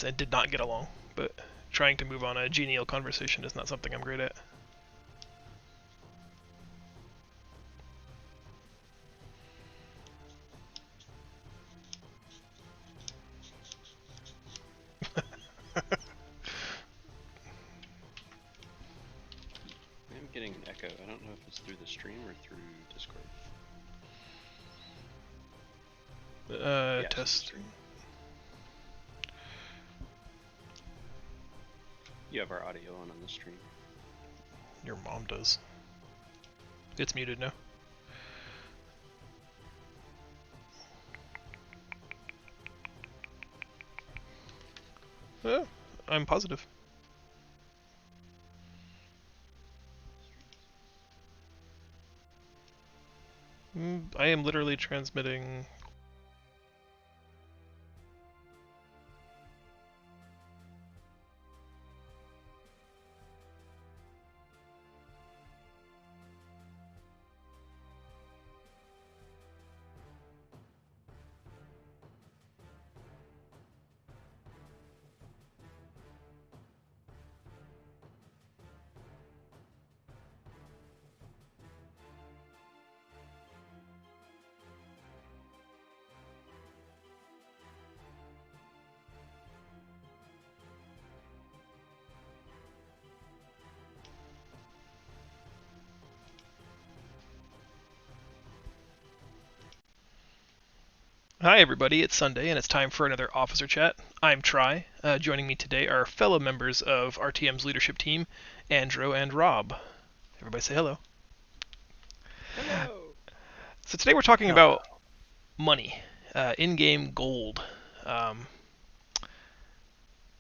friends and did not get along. But trying to move on a genial conversation is not something I'm great at. I'm getting an echo. I don't know if it's through the stream or through Discord. Yeah, Test. You have our audio on the stream. Your mom does. It's muted now. I'm positive. I am literally transmitting. Hi everybody, it's Sunday and it's time for another Officer Chat. I'm Try. Joining me today are fellow members of RTM's leadership team, Andrew and Rob. Everybody say hello. Hello! So today we're talking about money, in-game gold. The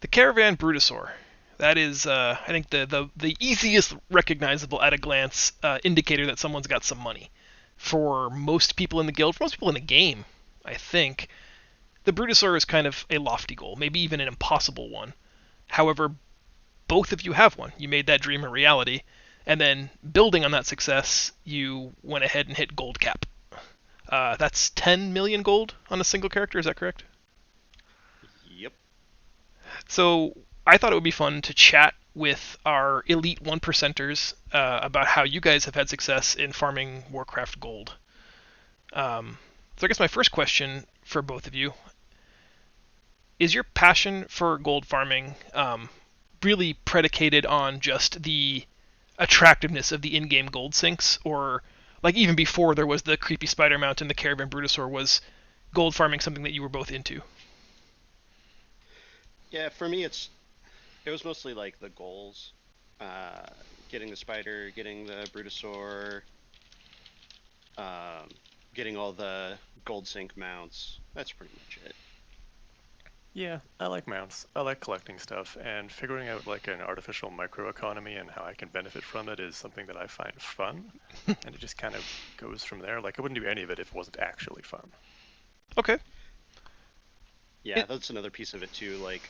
Caravan Brutosaur. That is, I think, the easiest recognizable at a glance indicator that someone's got some money. For most people in the guild, for most people in the game, I think, the Brutosaur is kind of a lofty goal, maybe even an impossible one. However, both of you have one. You made that dream a reality, and then building on that success, you went ahead and hit gold cap. That's 10 million gold on a single character, is that correct? Yep. So I thought it would be fun to chat with our elite 1%ers about how you guys have had success in farming Warcraft gold. So I guess my first question for both of you, is your passion for gold farming really predicated on just the attractiveness of the in-game gold sinks, or like even before there was the creepy spider mount and the Caravan Brutosaur, was gold farming something that you were both into? Yeah, for me it was mostly like the goals. Getting the spider, getting the Brutosaur, getting all the gold sync mounts. That's pretty much it. Yeah, I like mounts. I like collecting stuff, and figuring out like an artificial microeconomy and how I can benefit from it is something that I find fun, and it just kind of goes from there. Like, I wouldn't do any of it if it wasn't actually fun. Okay. Yeah, that's another piece of it too. Like,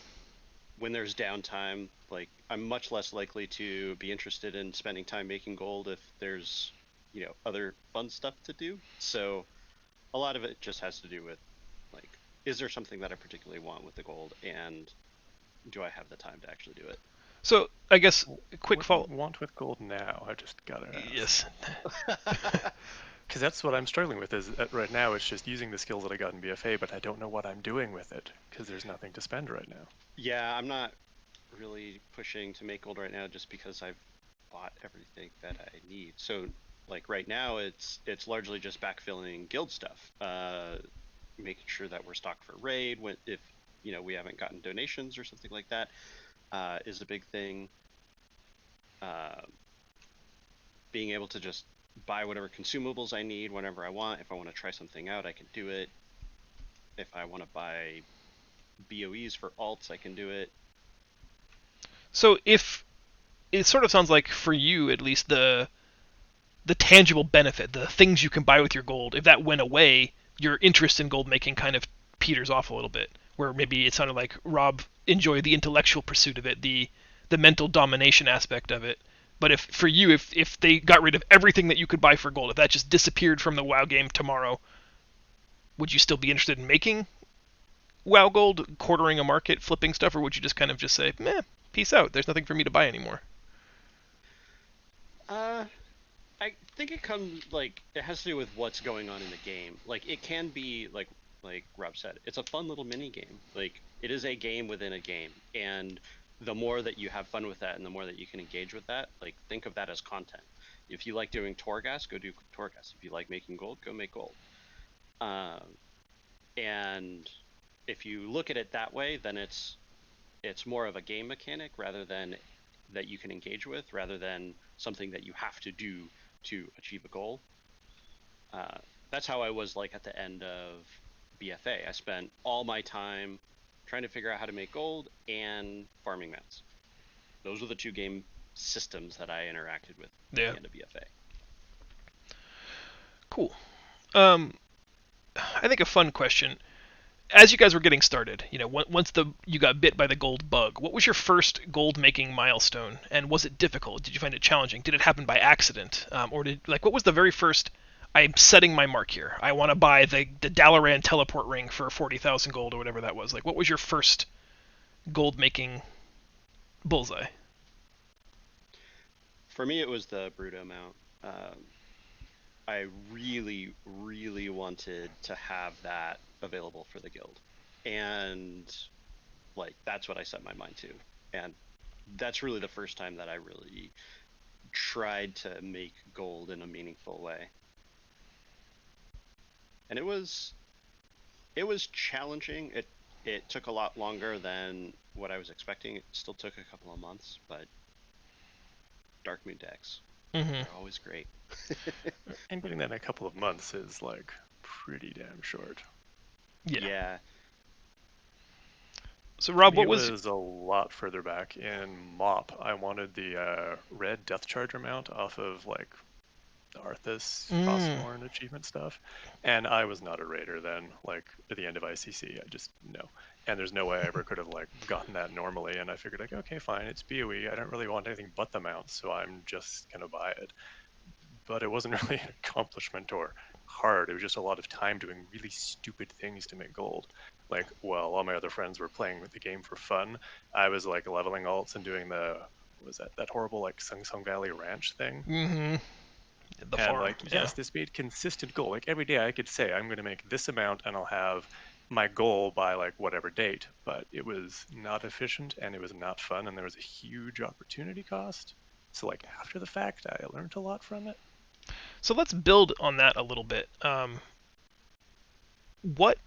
when there's downtime, like, I'm much less likely to be interested in spending time making gold if there's, other fun stuff to do. So a lot of it just has to do with, like, is there something that I particularly want with the gold, and do I have the time to actually do it? So I guess a quick What follow. do you want with gold now? I just gotta ask. Yes. Because that's what I'm struggling with. Is that right now it's just using the skills that I got in BFA, but I don't know what I'm doing with it because there's nothing to spend right now. Yeah, I'm not really pushing to make gold right now just because I've bought everything that I need. So, like, right now it's largely just backfilling guild stuff, making sure that we're stocked for raid if we haven't gotten donations or something like that, is a big thing. Being able to just buy whatever consumables I need whenever I want. If I want to try something out, I can do it. If I want to buy BOEs for alts, I can do it. So if it sort of sounds like, for you at least, the tangible benefit, the things you can buy with your gold, if that went away, your interest in gold making kind of peters off a little bit. Where maybe it sounded like Rob enjoyed the intellectual pursuit of it, the mental domination aspect of it. But if for you, if they got rid of everything that you could buy for gold, if that just disappeared from the WoW game tomorrow, would you still be interested in making WoW Gold quartering a market, flipping stuff, or would you just kind of just say, meh, peace out, there's nothing for me to buy anymore? Uh, I think it comes like it has to do with what's going on in the game. Like it can be like Rob said, it's a fun little mini game. Like it is a game within a game, and the more that you have fun with that, and the more that you can engage with that, like think of that as content. If you like doing Torghast, go do Torghast. If you like making gold, go make gold. Um, and if you look at it that way, then it's more of a game mechanic rather than that you can engage with, rather than something that you have to do to achieve a goal. Uh, that's how I was like at the end of BFA. I spent all my time trying to figure out how to make gold and farming mats. Those were the two game systems that I interacted with at Yeah. the end of BFA. Cool. Um, I think a fun question. As you guys were getting started, once you got bit by the gold bug, what was your first gold making milestone, and was it difficult? Did you find it challenging? Did it happen by accident, or what was the very first? I'm setting my mark here. I want to buy the Dalaran teleport ring for 40,000 gold or whatever that was. Like, what was your first gold making bullseye? For me, it was the Bruto mount. I really, really wanted to have that available for the guild. And like that's what I set my mind to. And that's really the first time that I really tried to make gold in a meaningful way. And it was challenging. It took a lot longer than what I was expecting. It still took a couple of months, but Darkmoon decks, Mm-hmm. they're always great. And getting that in a couple of months is like pretty damn short. Yeah. Yeah. So For Rob, me, what it was? was a lot further back in MOP. I wanted the red Death Charger mount off of like the Arthas Mm, Frostmourne achievement stuff, and I was not a raider then. Like at the end of ICC, I just no. And there's no way I ever could have like gotten that normally. And I figured like, okay, fine, it's BOE. I don't really want anything but the mount, so I'm just gonna buy it. But it wasn't really an accomplishment or hard. It was just a lot of time doing really stupid things to make gold. Like, while all my other friends were playing the game for fun, I was like leveling alts and doing what was that horrible like Sung Sung Valley Ranch thing. mm-hmm. The And farm. like, Yeah. yes, this made consistent goal. Like every day I could say I'm going to make this amount and I'll have my goal by like whatever date, but it was not efficient and it was not fun and there was a huge opportunity cost. So like after the fact, I learned a lot from it. So let's build on that a little bit. What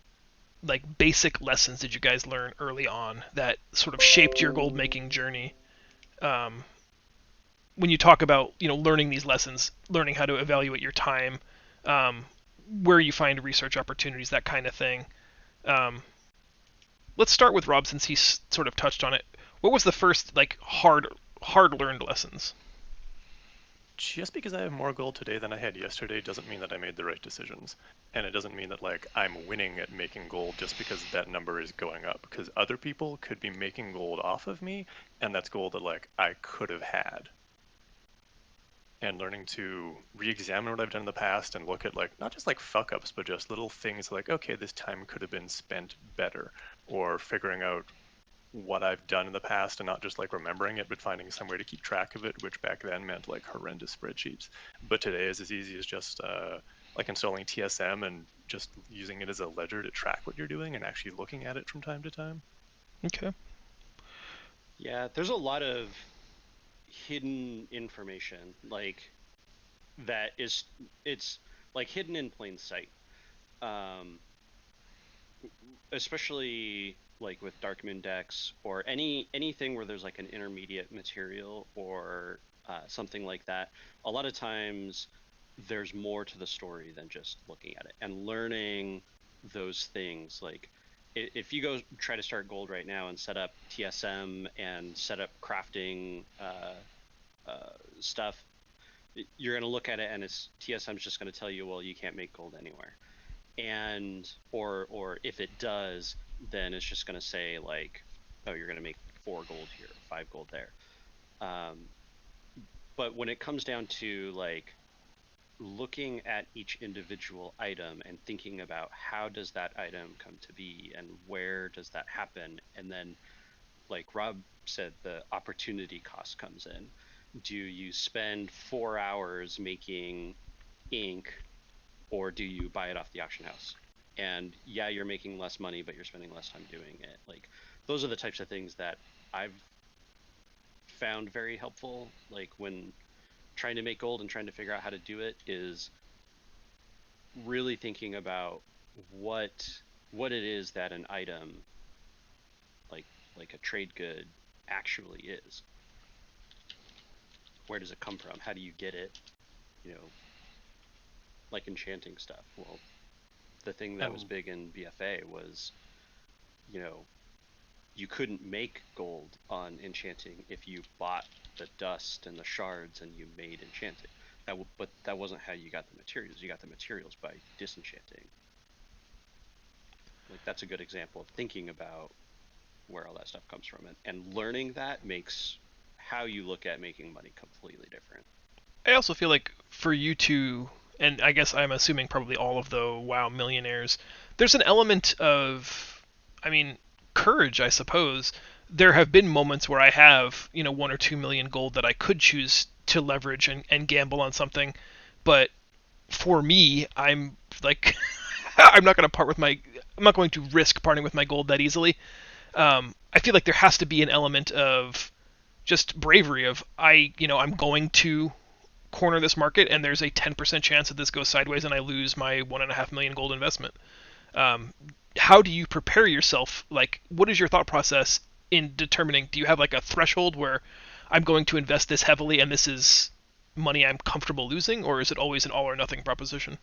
basic lessons did you guys learn early on that sort of shaped your gold making journey? Um, when you talk about learning these lessons, learning how to evaluate your time, um, where you find research opportunities, that kind of thing. Um, let's start with Rob since he's sort of touched on it. What was the first hard learned lessons? Just because I have more gold today than I had yesterday doesn't mean that I made the right decisions. And it doesn't mean that like I'm winning at making gold just because that number is going up. Because other people could be making gold off of me, and that's gold that like I could have had. And learning to re-examine what I've done in the past and look at like not just like fuck ups, but just little things like, okay, this time could have been spent better, or figuring out what I've done in the past and not just like remembering it, but finding some way to keep track of it, which back then meant like horrendous spreadsheets. But today is as easy as just like installing TSM and just using it as a ledger to track what you're doing and actually looking at it from time to time. Okay. Yeah, there's a lot of hidden information like that is it's like hidden in plain sight. Um, especially like with Darkmoon decks or anything where there's like an intermediate material or something like that. A lot of times there's more to the story than just looking at it and learning those things. Like if you go try to start gold right now and set up TSM and set up crafting stuff, you're going to look at it and it's TSM's just going to tell you, well, you can't make gold anywhere. And or if it does, then it's just going to say like, oh, you're going to make 4 gold here, 5 gold there. um, but when it comes down to like looking at each individual item and thinking about how does that item come to be and where does that happen, and then like Rob said, the opportunity cost comes in. Do you spend 4 hours making ink, or do you buy it off the auction house? And yeah, you're making less money, but you're spending less time doing it. Like those are the types of things that I've found very helpful. Like when trying to make gold and trying to figure out how to do it, is really thinking about what it is that an item, like a trade good, actually is. Where does it come from? How do you get it? You know, like enchanting stuff. Well, the thing that was And big in BFA was, you know, you couldn't make gold on enchanting if you bought the dust and the shards and you made enchanting. But that wasn't how you got the materials. You got the materials by disenchanting. Like that's a good example of thinking about where all that stuff comes from, and learning that makes how you look at making money completely different. I also feel like for you two, and I guess I'm assuming probably all of the WoW millionaires, there's an element of, I mean, courage, I suppose. There have been moments where I have, 1 or 2 million gold that I could choose to leverage and gamble on something, but for me, I'm like, I'm not going to part with my, I'm not going to risk parting with my gold that easily. I feel like there has to be an element of just bravery of I'm going to corner this market, and there's a 10% chance that this goes sideways and I lose my 1.5 million gold investment. How do you prepare yourself? Like, what is your thought process in determining? Do you have like a threshold where I'm going to invest this heavily and this is money I'm comfortable losing, or is it always an all or nothing proposition?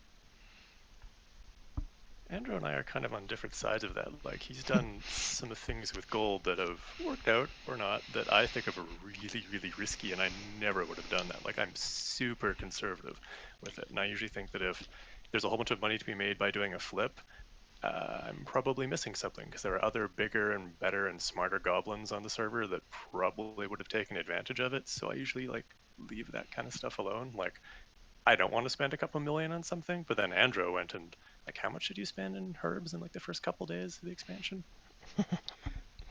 Andrew and I are kind of on different sides of that. Like he's done some things with gold that have worked out or not that I think of are really, really risky, and I never would have done that. Like I'm super conservative with it, and I usually think that if there's a whole bunch of money to be made by doing a flip, I'm probably missing something because there are other bigger and better and smarter goblins on the server that probably would have taken advantage of it. So I usually like leave that kind of stuff alone. Like I don't want to spend a couple million on something, but then Andrew went and like, how much did you spend in herbs in like the first couple days of the expansion?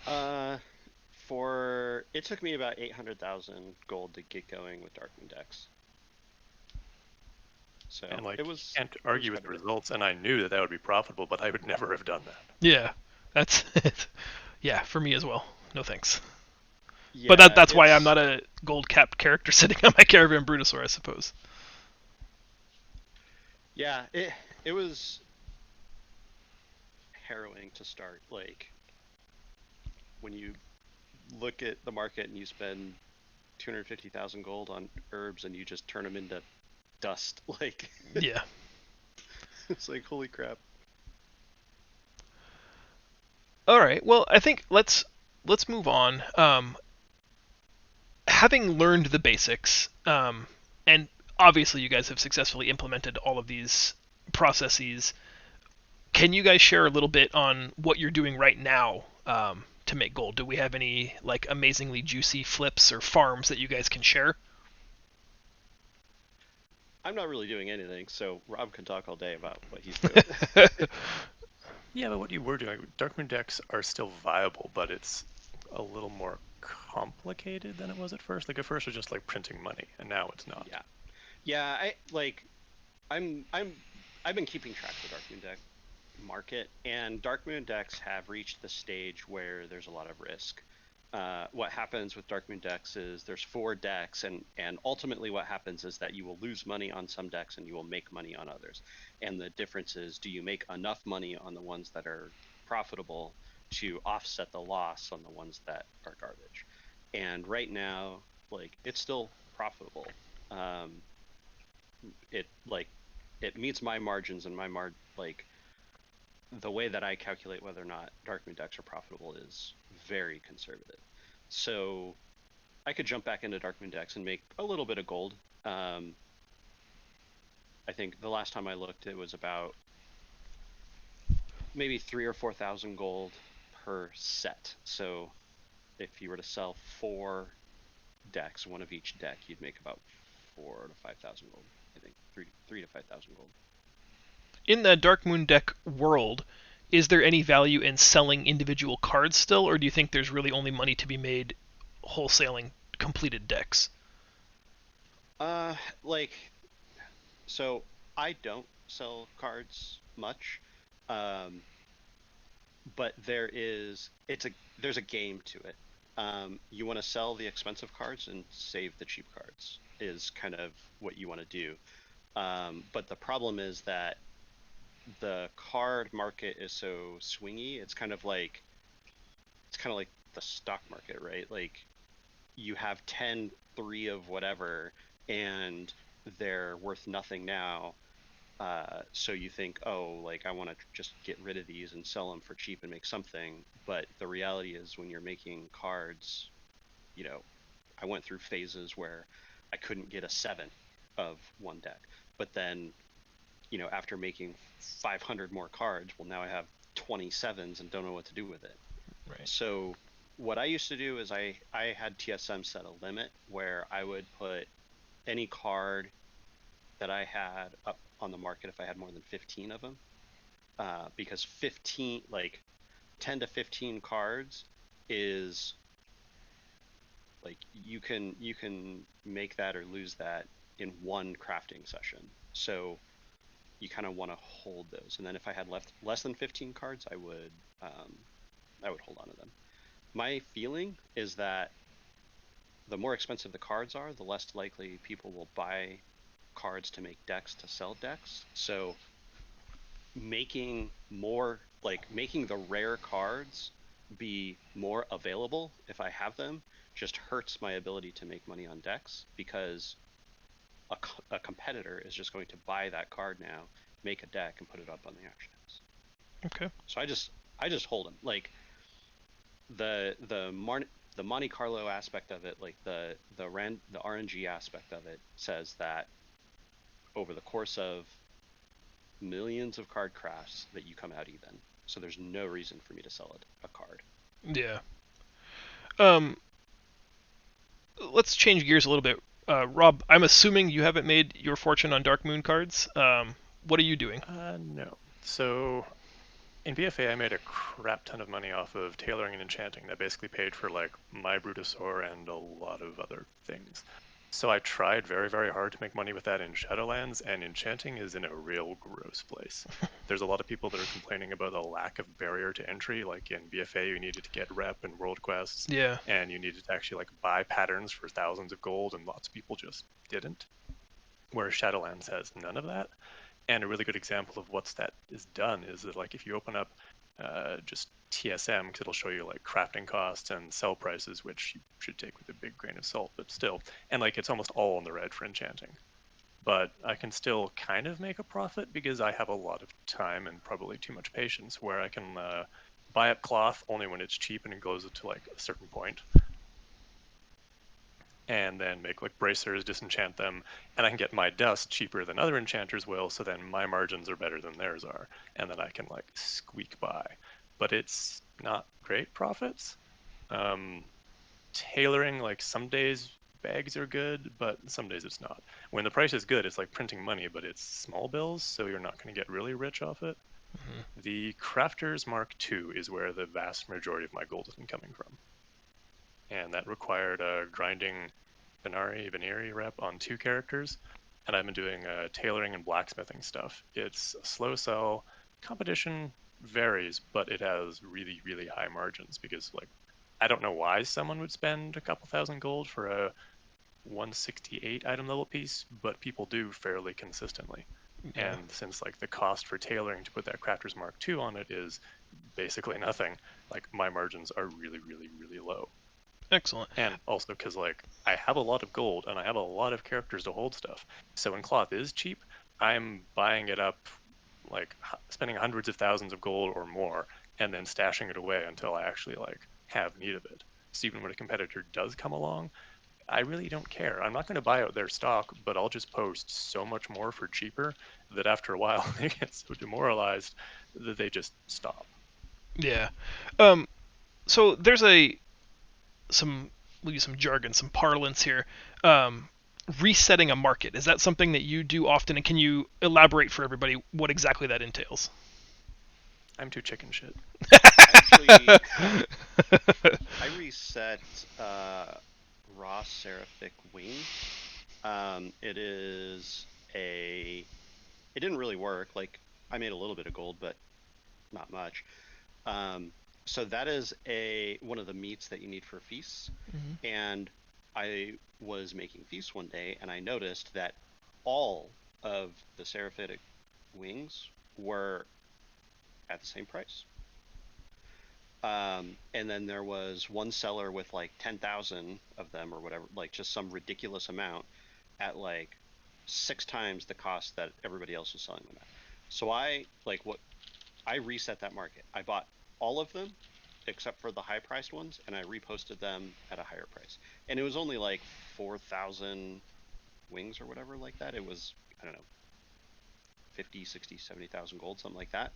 Uh, for it took me about 800,000 gold to get going with Darkmoon Decks, And so like, you can't it was argue with quite the a bit. results. And I knew that that would be profitable, but I would never have done that. Yeah, that's it. Yeah, for me as well. No thanks. But Yeah, that's why I'm it's not a gold capped character sitting on my Caravan Brutosaur, I suppose. yeah, it was harrowing to start. Like when you look at the market and you spend 250,000 gold on herbs and you just turn them into dust, like Yeah. it's like holy crap. All right. Well, I think let's move on. Having learned the basics, and obviously you guys have successfully implemented all of these processes. Can you guys share a little bit on what you're doing right now to make gold? Do we have any like amazingly juicy flips or farms that you guys can share? I'm not really doing anything, so Rob can talk all day about what he's doing. Yeah, but what you were doing, Darkmoon decks are still viable, but it's a little more complicated than it was at first. Like at first it was just like printing money, and now it's not. Yeah. Yeah, I like I'm I've been keeping track of the Darkmoon deck market, and Darkmoon decks have reached the stage where there's a lot of risk. What happens with Darkmoon decks is there's 4 decks, and ultimately what happens is that you will lose money on some decks and you will make money on others. And the difference is, do you make enough money on the ones that are profitable to offset the loss on the ones that are garbage? And right now, like it's still profitable. Um, it like it meets my margins, and like the way that I calculate whether or not Darkmoon decks are profitable is very conservative. So I could jump back into Darkmoon decks and make a little bit of gold. Um, I think the last time I looked, it was about maybe 3 or 4 thousand gold per set. So if you were to sell 4 decks, one of each deck, you'd make about 4 to 5 thousand gold. I think 3 to 5,000 gold. In the Dark Moon deck world, is there any value in selling individual cards still, or do you think there's really only money to be made wholesaling completed decks? Like, so I don't sell cards much, um, but there's a game to it. You want to sell the expensive cards and save the cheap cards is kind of what you want to do. But the problem is that the card market is so swingy. It's kind of like the stock market, right? Like you have 10 3 of whatever, and they're worth nothing now. So you think, oh, like I want to just get rid of these and sell them for cheap and make something. But the reality is, when you're making cards, you know, I went through phases where I couldn't get a 7 of one deck, but then, after making 500 more cards, well, now I have 27s and don't know what to do with it. Right. So what I used to do is I had TSM set a limit where I would put any card that I had up on the market if I had more than 15 of them, because 15, like 10 to 15 cards is like you can make that or lose that in one crafting session. So you kind of want to hold those. And then if I had left less than 15 cards, I would hold on to them. My feeling is that the more expensive the cards are, the less likely people will buy cards to make decks to sell decks. So making the rare cards be more available if I have them just hurts my ability to make money on decks, because a competitor is just going to buy that card now, make a deck, and put it up on the auction house. Okay. So I just hold them. Like the Monte Carlo aspect of it, like the RNG aspect of it, says that over the course of millions of card crafts that you come out even. So there's no reason for me to sell a card. Yeah. Um, let's change gears a little bit. Rob, I'm assuming you haven't made your fortune on Dark Moon cards. What are you doing? No. So in BFA, I made a crap ton of money off of tailoring and enchanting that basically paid for like my Brutosaur and a lot of other things. So I tried very, very hard to make money with that in Shadowlands, and enchanting is in a real gross place. There's a lot of people that are complaining about the lack of barrier to entry. Like in BFA, you needed to get rep and world quests, Yeah. and you needed to actually like buy patterns for thousands of gold, and lots of people just didn't. Whereas Shadowlands has none of that. And a really good example of what's that is done is that like if you open up just TSM, because it'll show you like crafting costs and sell prices, which you should take with a big grain of salt, but still, and like it's almost all in the red for enchanting. But I can still kind of make a profit because I have a lot of time and probably too much patience, where I can buy up cloth only when it's cheap and it goes to like a certain point, and then make like bracers, disenchant them, and I can get my dust cheaper than other enchanters will, so then my margins are better than theirs are, and then I can like squeak by. But it's not great profits. Um, Tailoring, like some days bags are good, but some days it's not. When the price is good, it's like printing money, but it's small bills, so you're not going to get really rich off it. Mm-hmm. The Crafters Mark II is where the vast majority of my gold has been coming from, and that required grinding Venari rep on 2 characters, and I've been doing tailoring and blacksmithing stuff. It's a slow sell. Competition varies, but it has really, really high margins because, like, I don't know why someone would spend a couple thousand gold for a 168 item level piece, but people do fairly consistently. Yeah. And since like the cost for tailoring to put that Crafter's Mark II on it is basically nothing, like my margins are really, really, really low. Excellent. And also because like I have a lot of gold and I have a lot of characters to hold stuff. So when cloth is cheap, I'm buying it up, like spending hundreds of thousands of gold or more, and then stashing it away until I actually like have need of it. So even when a competitor does come along, I really don't care. I'm not going to buy out their stock, but I'll just post so much more for cheaper that after a while they get so demoralized that they just stop. Yeah. Um, so there's some we'll use some jargon, some parlance here. Um, resetting a market, is that something that you do often, and can you elaborate for everybody what exactly that entails? I'm too chicken shit. Actually, I reset Raw Seraphic Wing. It is a. It didn't really work. Like I made a little bit of gold, but not much. Um, so that is a one of the meats that you need for feasts. Mhm. And I was making feasts one day, and I noticed that all of the Seraphitic wings were at the same price. And then there was one seller with like 10,000 of them or whatever, like just some ridiculous amount at like 6 times the cost that everybody else was selling them at. So I reset that market. I bought all of them except for the high priced ones, and I reposted them at a higher price. And it was only like 4,000 wings or whatever like that. It was, I don't know, 50, 60, 70,000 gold, something like that.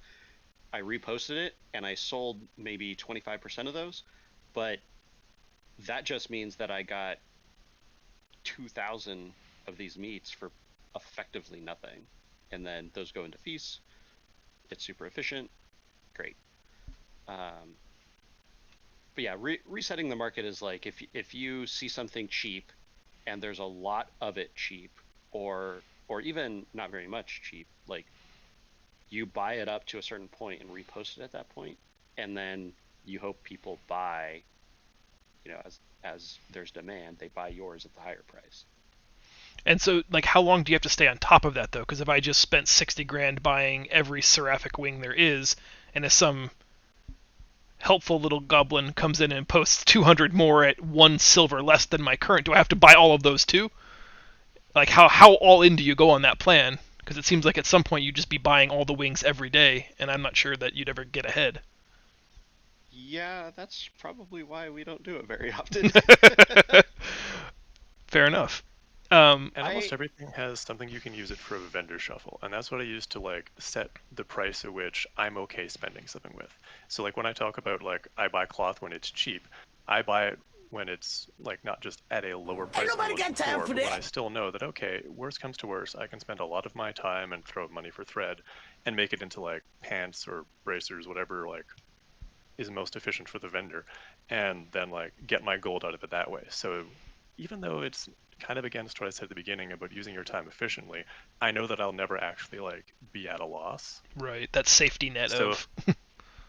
I reposted it and I sold maybe 25% of those, but that just means that I got 2,000 of these meats for effectively nothing. And then those go into feasts. It's super efficient. Great. Um, but yeah, resetting the market is like if you see something cheap and there's a lot of it cheap, or even not very much cheap, like you buy it up to a certain point and repost it at that point, and then you hope people buy, as there's demand, they buy yours at the higher price. And so, like, how long do you have to stay on top of that, though? Because if I just spent 60 grand buying every Seraphic wing there is, and if some helpful little goblin comes in and posts 200 more at 1 silver less than my current, do I have to buy all of those too? Like, how all in do you go on that plan? Because it seems like at some point you'd just be buying all the wings every day, and I'm not sure that you'd ever get ahead. Yeah, that's probably why we don't do it very often. Fair enough. Um, And I almost everything has something you can use it for a vendor shuffle, and that's what I use to like set the price at which I'm okay spending something with. So like when I talk about like I buy cloth when it's cheap, I buy it when it's like not just at a lower price than it was before, but when I still know that okay, worst comes to worst, I can spend a lot of my time and throw money for thread and make it into like pants or bracers, whatever like is most efficient for the vendor, and then like get my gold out of it that way. So even though it's kind of against what I said at the beginning about using your time efficiently, I know that I'll never actually like be at a loss. right, that safety net So of. if,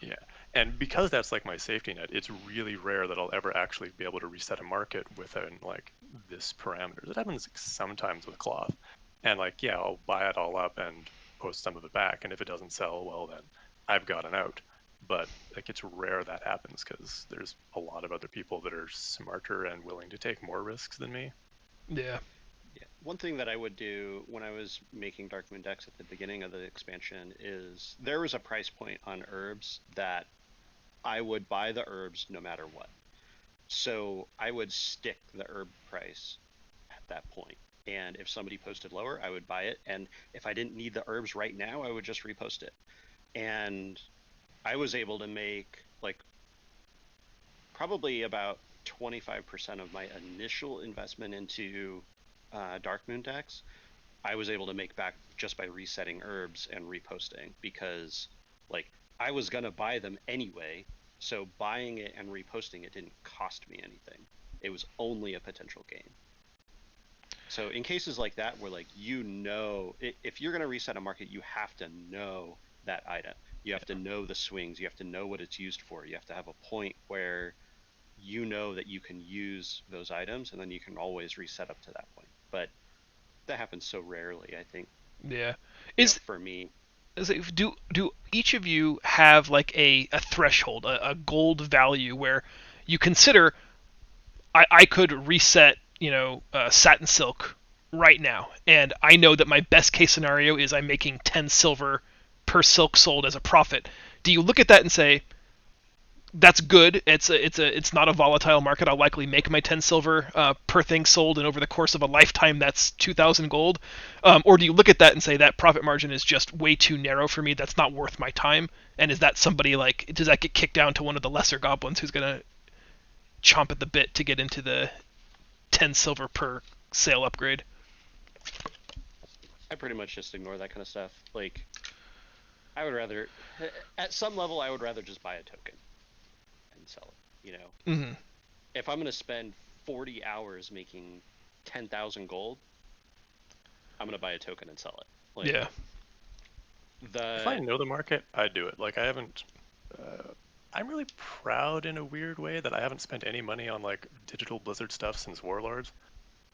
yeah, and because that's like my safety net, it's really rare that I'll ever actually be able to reset a market within like this parameter. It happens sometimes with cloth, and like yeah, I'll buy it all up and post some of it back, and if it doesn't sell, well then I've gotten out. But like it's rare that happens because there's a lot of other people that are smarter and willing to take more risks than me. Yeah. Yeah, one thing that I would do when I was making Darkmoon decks at the beginning of the expansion is there was a price point on herbs that I would buy the herbs no matter what. So I would stick the herb price at that point. And if somebody posted lower, I would buy it. And if I didn't need the herbs right now, I would just repost it. And I was able to make like probably about 25% of my initial investment into Darkmoon decks. I was able to make back just by resetting herbs and reposting because like I was gonna buy them anyway, so buying it and reposting it didn't cost me anything. It was only a potential gain. So in cases like that where like if you're gonna reset a market, you have to know that item. You have to know the swings, you have to know what it's used for. You have to have a point where you know that you can use those items and then you can always reset up to that point. But that happens so rarely, I think, Yeah. Is for me. do each of you have like a threshold, a gold value where you consider I could reset, satin silk right now, and I know that my best case scenario is I'm making 10 silver per silk sold as a profit. Do you look at that and say that's good? It's not a volatile market. I'll likely make my 10 silver per thing sold, and over the course of a lifetime, that's 2,000 gold. Or do you look at that and say that profit margin is just way too narrow for me? That's not worth my time. And is that somebody like does that get kicked down to one of the lesser goblins who's gonna chomp at the bit to get into the 10 silver per sale upgrade? I pretty much just ignore that kind of stuff. Like, I would rather, at some level, I would rather just buy a token and sell it. Hmm. If I'm going to spend 40 hours making 10,000 gold, I'm going to buy a token and sell it. Like, Yeah. If I the, know the market, I'd do it. Like I haven't. I'm really proud in a weird way that I haven't spent any money on like digital Blizzard stuff since Warlords,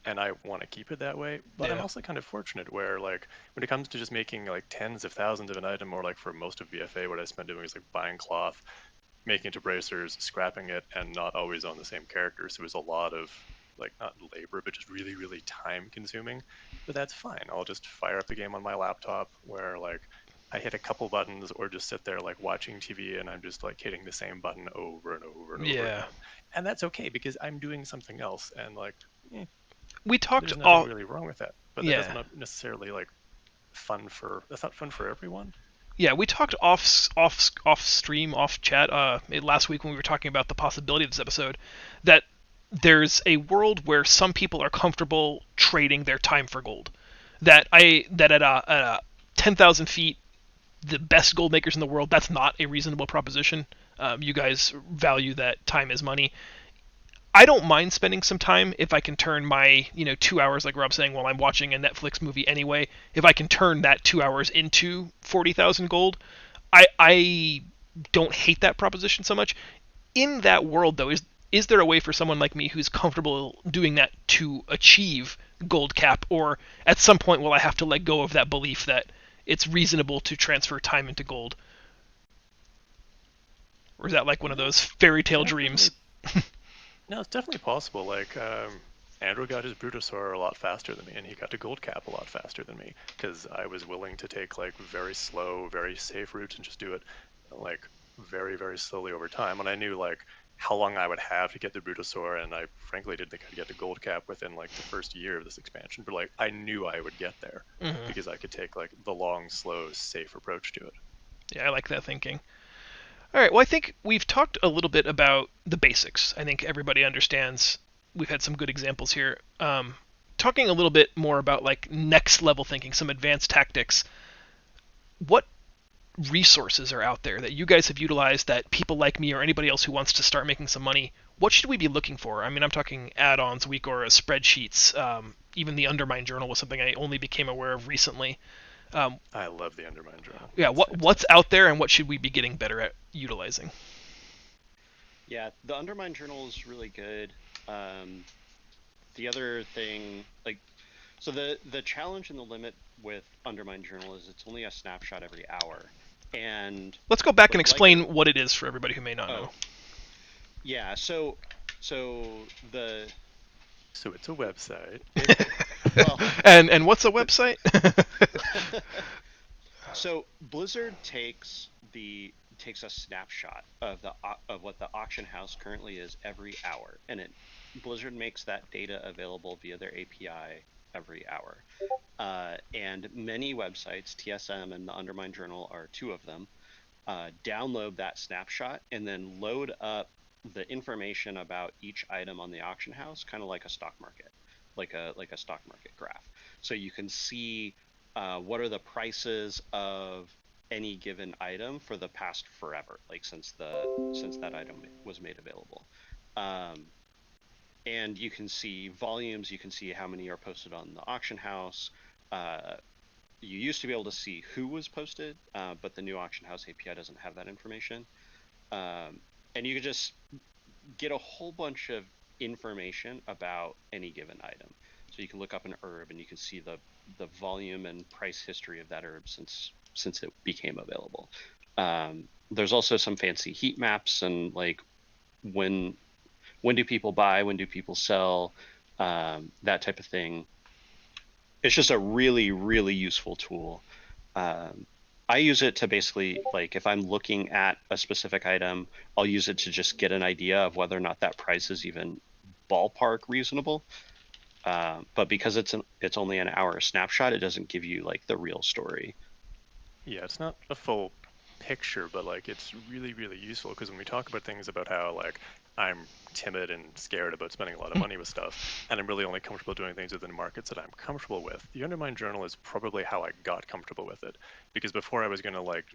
and I want to keep it that way. But I'm Yeah. also kind of fortunate where like when it comes to just making like tens of thousands of an item, or like for most of BFA, what I spent doing is like buying cloth, making it to bracers, scrapping it, and not always on the same character. So it was a lot of like not labor, but just really, really time consuming. But that's fine. I'll just fire up the game on my laptop where like I hit a couple buttons or just sit there like watching TV and I'm just like hitting the same button over and over and over Yeah. again. And that's okay because I'm doing something else and like eh, We talked there's nothing all. really wrong with that. But that doesn't Yeah. necessarily like that's not fun for everyone. Yeah, we talked off stream, off chat last week when we were talking about the possibility of this episode that there's a world where some people are comfortable trading their time for gold. That at 10,000 feet, the best gold makers in the world, that's not a reasonable proposition. You guys value that time is money. I don't mind spending some time if I can turn my 2 hours, like Rob's saying, while I'm watching a Netflix movie anyway. If I can turn that 2 hours into 40,000 gold, I don't hate that proposition so much. In that world, though, is there a way for someone like me who's comfortable doing that to achieve gold cap, or at some point will I have to let go of that belief that it's reasonable to transfer time into gold, or is that like one of No, those it's fairy tale dreams? definitely No, it's definitely possible. Like, Andrew got his Brutosaur a lot faster than me, and he got to Gold Cap a lot faster than me, because I was willing to take, like, very slow, very safe routes and just do it, like, very, very slowly over time. And I knew, like, how long I would have to get the Brutosaur, and I frankly didn't think I'd get to Gold Cap within, like, the first year of this expansion, but, like, I knew I would get there, Hmm. because I could take, like, the long, slow, safe approach to it. Yeah, I like that thinking. All right. Well, I think we've talked a little bit about the basics. I think everybody understands. We've had some good examples here. Talking a little bit more about like next level thinking, some advanced tactics. What resources are out there that you guys have utilized that people like me or anybody else who wants to start making some money? What should we be looking for? I mean, I'm talking add-ons, Weekora, spreadsheets. Even the Undermine Journal was something I only became aware of recently. Um, I love the Undermine Journal. yeah, It's what's fantastic. out there and what should we be getting better at utilizing? yeah, the Undermine Journal is really good. Um, the other thing, like, so the challenge and the limit with Undermine Journal is it's only a snapshot every hour. And Let's go back what and I like, explain what it is for everybody who may not know. oh, yeah, so the, So it's a website. well, And what's a website? so Blizzard takes a snapshot of of what the auction house currently is every hour, and Blizzard makes that data available via their API every hour. And many websites, TSM and the Undermine Journal are two of them, download that snapshot and then load up the information about each item on the auction house, kind of like a stock market, like a stock market graph. So you can see what are the prices of any given item for the past forever, like since that item was made available. Um, and you can see volumes, you can see how many are posted on the auction house. Uh, you used to be able to see who was posted, but the new auction house API doesn't have that information. Um, and you can just get a whole bunch of information about any given item. So you can look up an herb and you can see the volume and price history of that herb since it became available. There's also some fancy heat maps and like when when do people buy, when do people sell, that type of thing. It's just a really really useful tool. Um, I use it to basically like if I'm looking at a specific item, I'll use it to just get an idea of whether or not that price is even ballpark reasonable. But because it's only an hour snapshot, it doesn't give you like the real story. Yeah, it's not a full picture, but like it's really, really useful because when we talk about things about how like I'm timid and scared about spending a lot of money with stuff, and I'm really only comfortable doing things within markets that I'm comfortable with. The Undermined Journal is probably how I got comfortable with it, because before I was going to like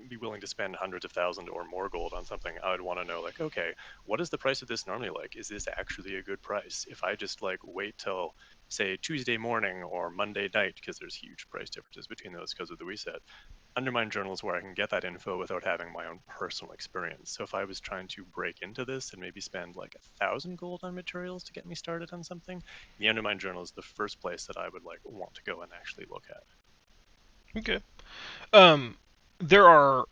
be willing to spend hundreds of thousands or more gold on something, I would want to know like, okay, what is the price of this normally like? Is this actually a good price? If I just like wait till say Tuesday morning or Monday night, because there's huge price differences between those because of the reset, Undermine Journal is where I can get that info without having my own personal experience. So if I was trying to break into this and maybe spend like 1,000 gold on materials to get me started on something, the Undermine Journal is the first place that I would like want to go and actually look at. Okay. There are,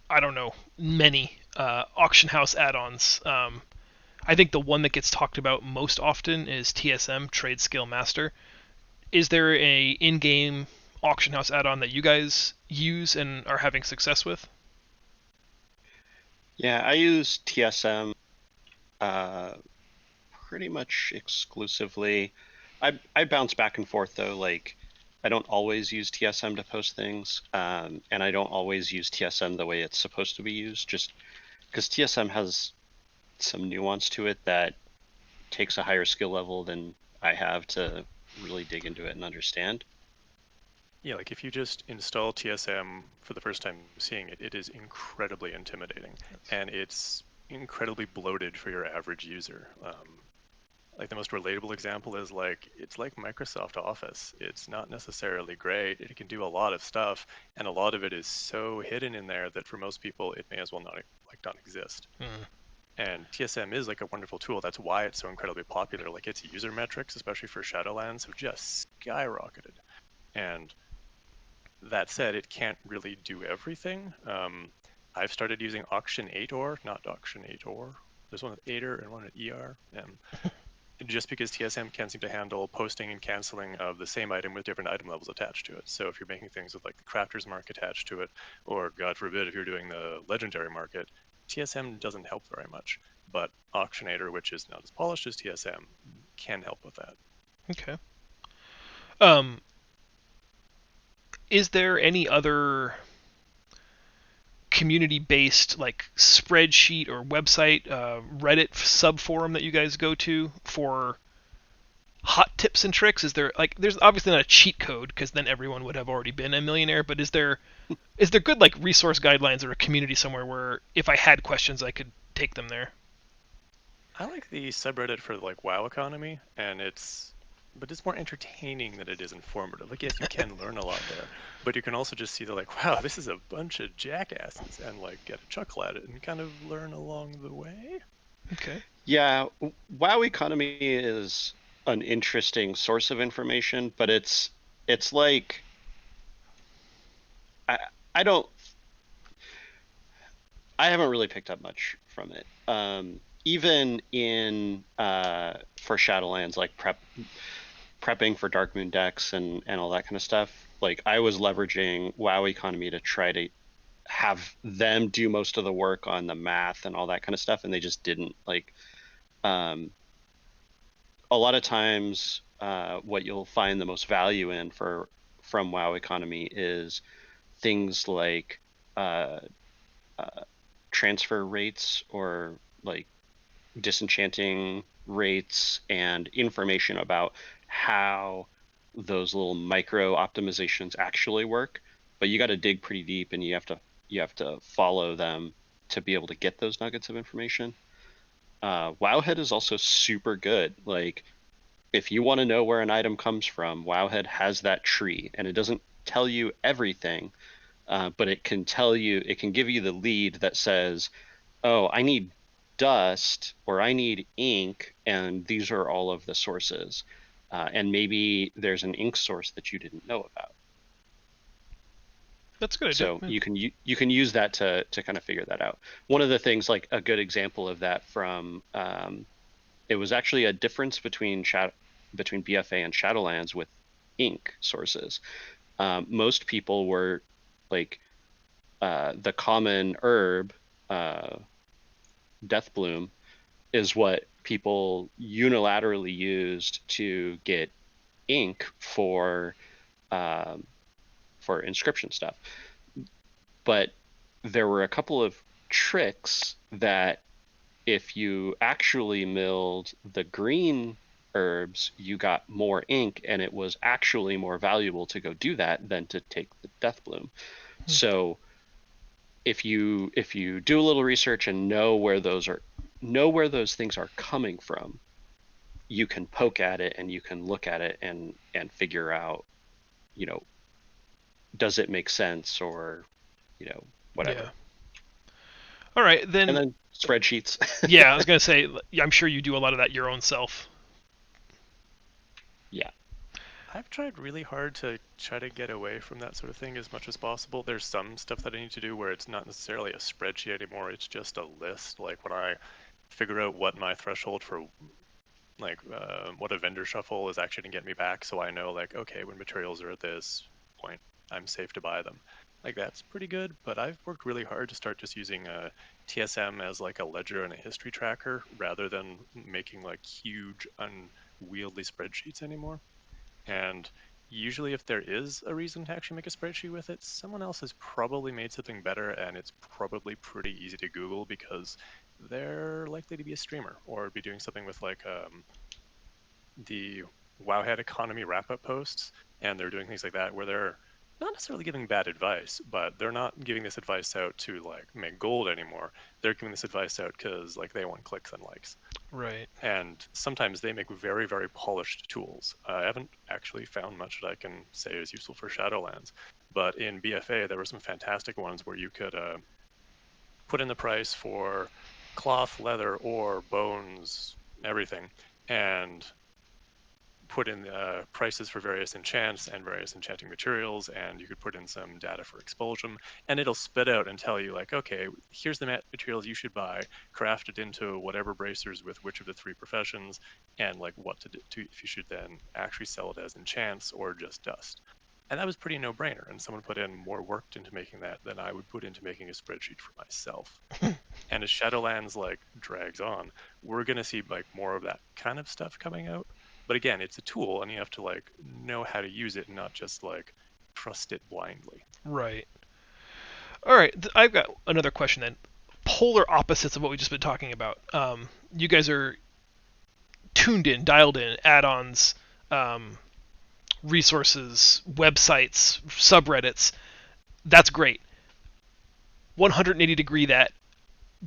I don't know, many auction house add-ons. I think the one that gets talked about most often is TSM, Trade Skill Master. Is there a in-game auction house add-on that you guys use and are having success with? Yeah, I use TSM pretty much exclusively. I bounce back and forth though. Like, I don't always use TSM to post things, and I don't always use TSM the way it's supposed to be used. Just because TSM has some nuance to it that takes a higher skill level than I have to really dig into it and understand. Yeah, like if you just install TSM for the first time seeing it, it is incredibly intimidating, and it's incredibly bloated for your average user. Like the most relatable example is like it's like Microsoft Office. It's not necessarily great. It can do a lot of stuff, and a lot of it is so hidden in there that for most people it may as well not exist. Mm. And TSM is like a wonderful tool. That's why it's so incredibly popular. Like its user metrics, especially for Shadowlands, have just skyrocketed. And that said, it can't really do everything. I've started using Auction 8or, not Auction 8or. There's one with 8er and one with ER. Just because TSM can't seem to handle posting and canceling of the same item with different item levels attached to it. So if you're making things with like the crafter's mark attached to it, or God forbid, if you're doing the legendary market, TSM doesn't help very much. But Auctionator, which is not as polished as TSM, can help with that. Okay. Um, is there any other community-based like spreadsheet or website, Reddit subforum that you guys go to for hot tips and tricks? Is there like there's obviously not a cheat code because then everyone would have already been a millionaire, but is there good like resource guidelines or a community somewhere where if I had questions I could take them there? I like the subreddit for like WoW economy, but it's more entertaining than it is informative. Like, yes, you can learn a lot there, but you can also just see that like, wow, this is a bunch of jackasses, and like get a chuckle at it and kind of learn along the way. Okay. Yeah, WoW economy is an interesting source of information, but it's like I I don't I haven't really picked up much from it. Even in for Shadowlands, like prepping for Darkmoon decks and all that kind of stuff. Like I was leveraging WoW economy to try to have them do most of the work on the math and all that kind of stuff, and they just didn't. Like um, a lot of times, what you'll find the most value in from WoW economy is things like uh, uh, transfer rates or like disenchanting rates and information about how those little micro optimizations actually work. But you got to dig pretty deep and you have to follow them to be able to get those nuggets of information. Wowhead is also super good. Like if you want to know where an item comes from, Wowhead has that tree, and it doesn't tell you everything, but it can give you the lead that says, oh, I need dust or I need ink, and these are all of the sources. And maybe there's an ink source that you didn't know about. That's a good idea. So Yeah. you can use that to kind of figure that out. One of the things, like a good example of that from it was actually a difference between BFA and Shadowlands with ink sources. Most people were like the common herb, death bloom, is what people unilaterally used to get ink um, for inscription stuff. But there were a couple of tricks that if you actually milled the green herbs, you got more ink, and it was actually more valuable to go do that than to take the death bloom. So if you do a little research and know where those things are coming from, you can poke at it and you can look at it and figure out, does it make sense, or whatever. Yeah. All right, And then. then spreadsheets. Yeah, I was gonna say, I'm sure you do a lot of that your own self. Yeah. I've tried really hard to try to get away from that sort of thing as much as possible. There's some stuff that I need to do where it's not necessarily a spreadsheet anymore. It's just a list. Like when I figure out what my threshold for what a vendor shuffle is actually going to get me back, so I know like, okay, when materials are at this point, I'm safe to buy them. Like that's pretty good, but I've worked really hard to start just using TSM as like a ledger and a history tracker rather than making like huge unwieldy spreadsheets anymore. And usually if there is a reason to actually make a spreadsheet with it, someone else has probably made something better, and it's probably pretty easy to Google because they're likely to be a streamer or be doing something with like the Wowhead economy wrap-up posts, and they're doing things like that where they're not necessarily giving bad advice, but they're not giving this advice out to like make gold anymore. They're giving this advice out because like they want clicks and likes. Right. And sometimes they make very, very polished tools. I haven't actually found much that I can say is useful for Shadowlands, but in BFA there were some fantastic ones where you could put in the price for cloth, leather, ore, bones, everything, and put in prices for various enchants and various enchanting materials, and you could put in some data for expulsion, and it'll spit out and tell you like, okay, here's the materials you should buy, crafted into whatever bracers with which of the three professions, and like what to do if you should then actually sell it as enchants or just dust. And that was pretty no-brainer, and someone put in more work into making that than I would put into making a spreadsheet for myself. And as Shadowlands like drags on, we're gonna see like more of that kind of stuff coming out. But again, it's a tool, and you have to like know how to use it, and not just like trust it blindly. Right. All right, I've got another question then. Polar opposites of what we've just been talking about. You guys are tuned in, dialed in, add-ons, um, resources, websites, subreddits. That's great. 180-degree that.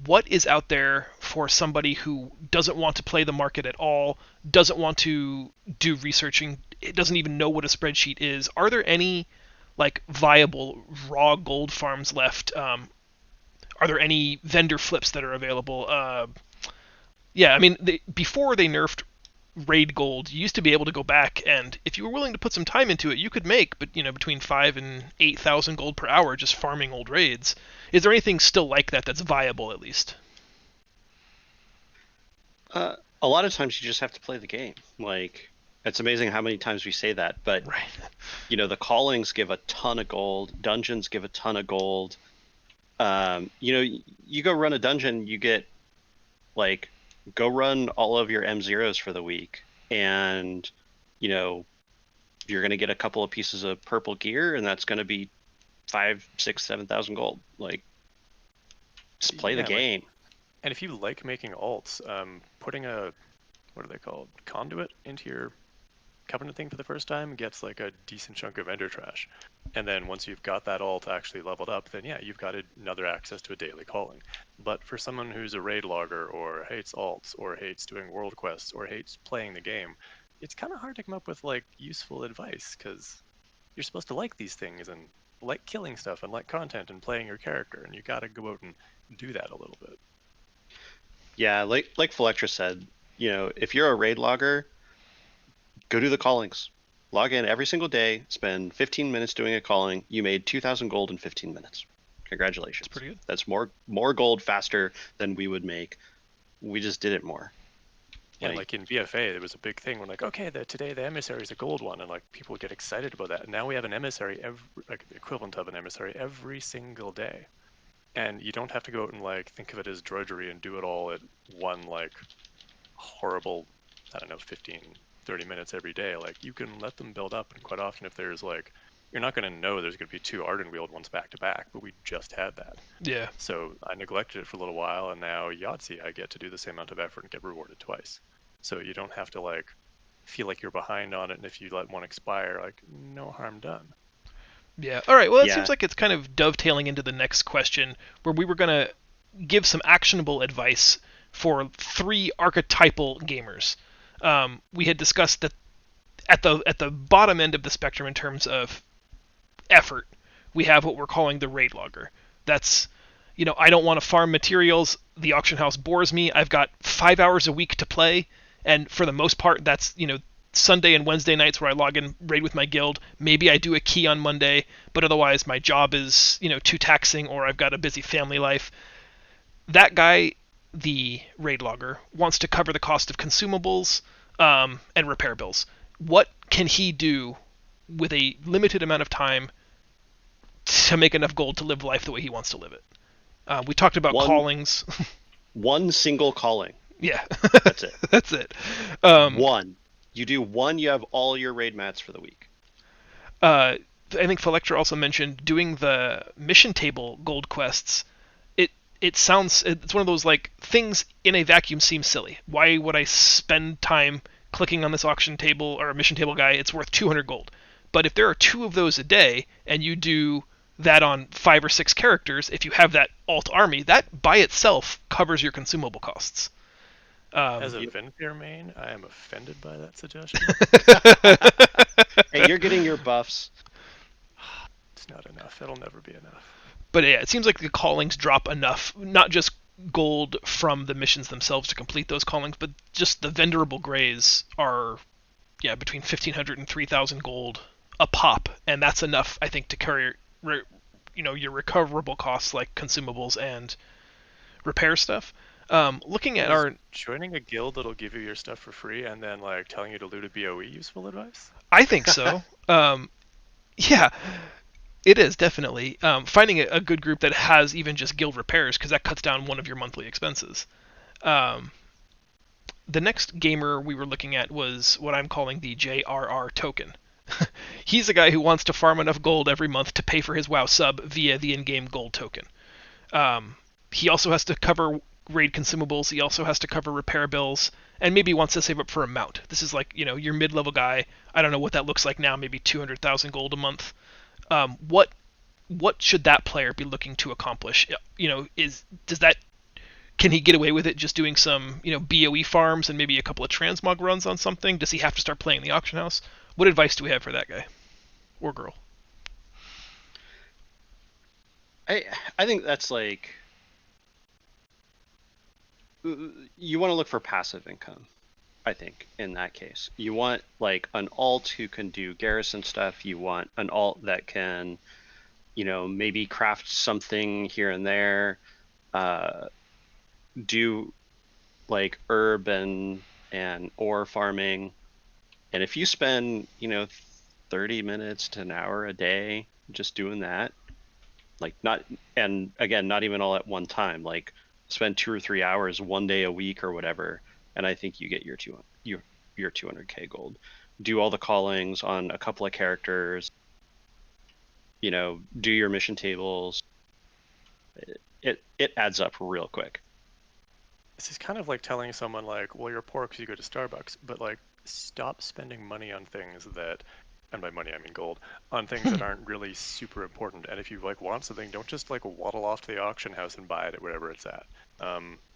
What is out there for somebody who doesn't want to play the market at all, doesn't want to do researching, doesn't even know what a spreadsheet is? Are there any like viable raw gold farms left? Are there any vendor flips that are available? Yeah, I mean, before they nerfed raid gold, you used to be able to go back and if you were willing to put some time into it, you could make, but between 5,000 and 8,000 gold per hour just farming old raids. Is there anything still like that that's viable at least? A lot of times you just have to play the game. Like, it's amazing how many times we say that, but Right. the callings give a ton of gold, dungeons give a ton of gold. You go run a dungeon, you get like, go run all of your M0s for the week, and you're going to get a couple of pieces of purple gear, and that's going to be 5, 6, 7,000 gold. Like, just play the Yeah, like, game. and if you like making alts, putting a what are they called, conduit into your covenant thing for the first time gets like a decent chunk of vendor trash. And then once you've got that alt actually leveled up, then yeah, you've got another access to a daily calling. But for someone who's a raid logger or hates alts or hates doing world quests or hates playing the game, it's kind of hard to come up with like useful advice because you're supposed to like these things and like killing stuff and like content and playing your character, and you got to go out and do that a little bit. Yeah, like Phyllectra said, if you're a raid logger, go do the callings. Log in every single day, spend 15 minutes doing a calling. You made 2,000 gold in 15 minutes. Congratulations. That's pretty good. That's more gold faster than we would make. We just did it more. And like in BFA, there was a big thing when like, okay, today the emissary is a gold one, and like people would get excited about that. And now we have an emissary like the equivalent of an emissary every single day, and you don't have to go out and like think of it as drudgery and do it all at one like horrible, I don't know, 15, 30 minutes every day. Like you can let them build up, and quite often if there's like you're not going to know there's going to be 2 Ardenweald ones back to back, but we just had that. Yeah. So I neglected it for a little while, and now Yahtzee, I get to do the same amount of effort and get rewarded twice. So you don't have to like feel like you're behind on it, and if you let one expire, like no harm done. Yeah. All right. Well, it Yeah. seems like it's kind of dovetailing into the next question, where we were gonna give some actionable advice for 3 archetypal gamers. We had discussed that at the bottom end of the spectrum in terms of effort, we have what we're calling the raid logger. That's, I don't want to farm materials. The auction house bores me. I've got 5 hours a week to play, and for the most part, that's Sunday and Wednesday nights where I log in raid with my guild. Maybe I do a key on Monday, but otherwise my job is too taxing, or I've got a busy family life. That guy, the raid logger, wants to cover the cost of consumables and repair bills. What can he do with a limited amount of time to make enough gold to live life the way he wants to live it? We talked about callings. One single calling. Yeah. That's it. That's it. One. You do one, you have all your raid mats for the week. I think Phyllectra also mentioned doing the mission table gold quests. It's one of those like things in a vacuum seems silly. Why would I spend time clicking on this auction table or a mission table guy? It's worth 200 gold. But if there are 2 of those a day and you do that on 5 or 6 characters, if you have that alt army, that by itself covers your consumable costs. As a Venthyr main, I am offended by that suggestion. Hey, you're getting your buffs. It's not enough. It'll never be enough. But yeah, it seems like the callings drop enough, not just gold from the missions themselves to complete those callings, but just the vendorable grays are, between 1,500 and 3,000 gold a pop, and that's enough, I think, to carry, your recoverable costs like consumables and repair stuff. Looking at our joining a guild that'll give you your stuff for free and then like telling you to loot a BOE useful advice? I think so. Yeah, it is definitely finding a good group that has even just guild repairs, because that cuts down one of your monthly expenses. The next gamer we were looking at was what I'm calling the JRR token. He's a guy who wants to farm enough gold every month to pay for his WoW sub via the in-game gold token. He also has to cover raid consumables. He also has to cover repair bills, and maybe wants to save up for a mount. This is like, your mid-level guy. I don't know what that looks like now, maybe 200,000 gold a month. What should that player be looking to accomplish? Can he get away with it just doing some, BOE farms and maybe a couple of transmog runs on something? Does he have to start playing the auction house? What advice do we have for that guy or girl? I think that's like, you want to look for passive income. I think in that case, you want like an alt who can do garrison stuff. You want an alt that can, maybe craft something here and there, do like herb and ore farming. And if you spend, 30 minutes to an hour a day just doing that, like not even all at one time, like spend 2 or 3 hours one day a week or whatever, and I think you get your 200k gold. Do all the callings on a couple of characters, do your mission tables. It adds up real quick. This is kind of like telling someone like, well, you're poor because you go to Starbucks, but like stop spending money on things that, and by money I mean gold, on things that aren't really super important. And if you like want something, don't just like waddle off to the auction house and buy it at wherever it's at.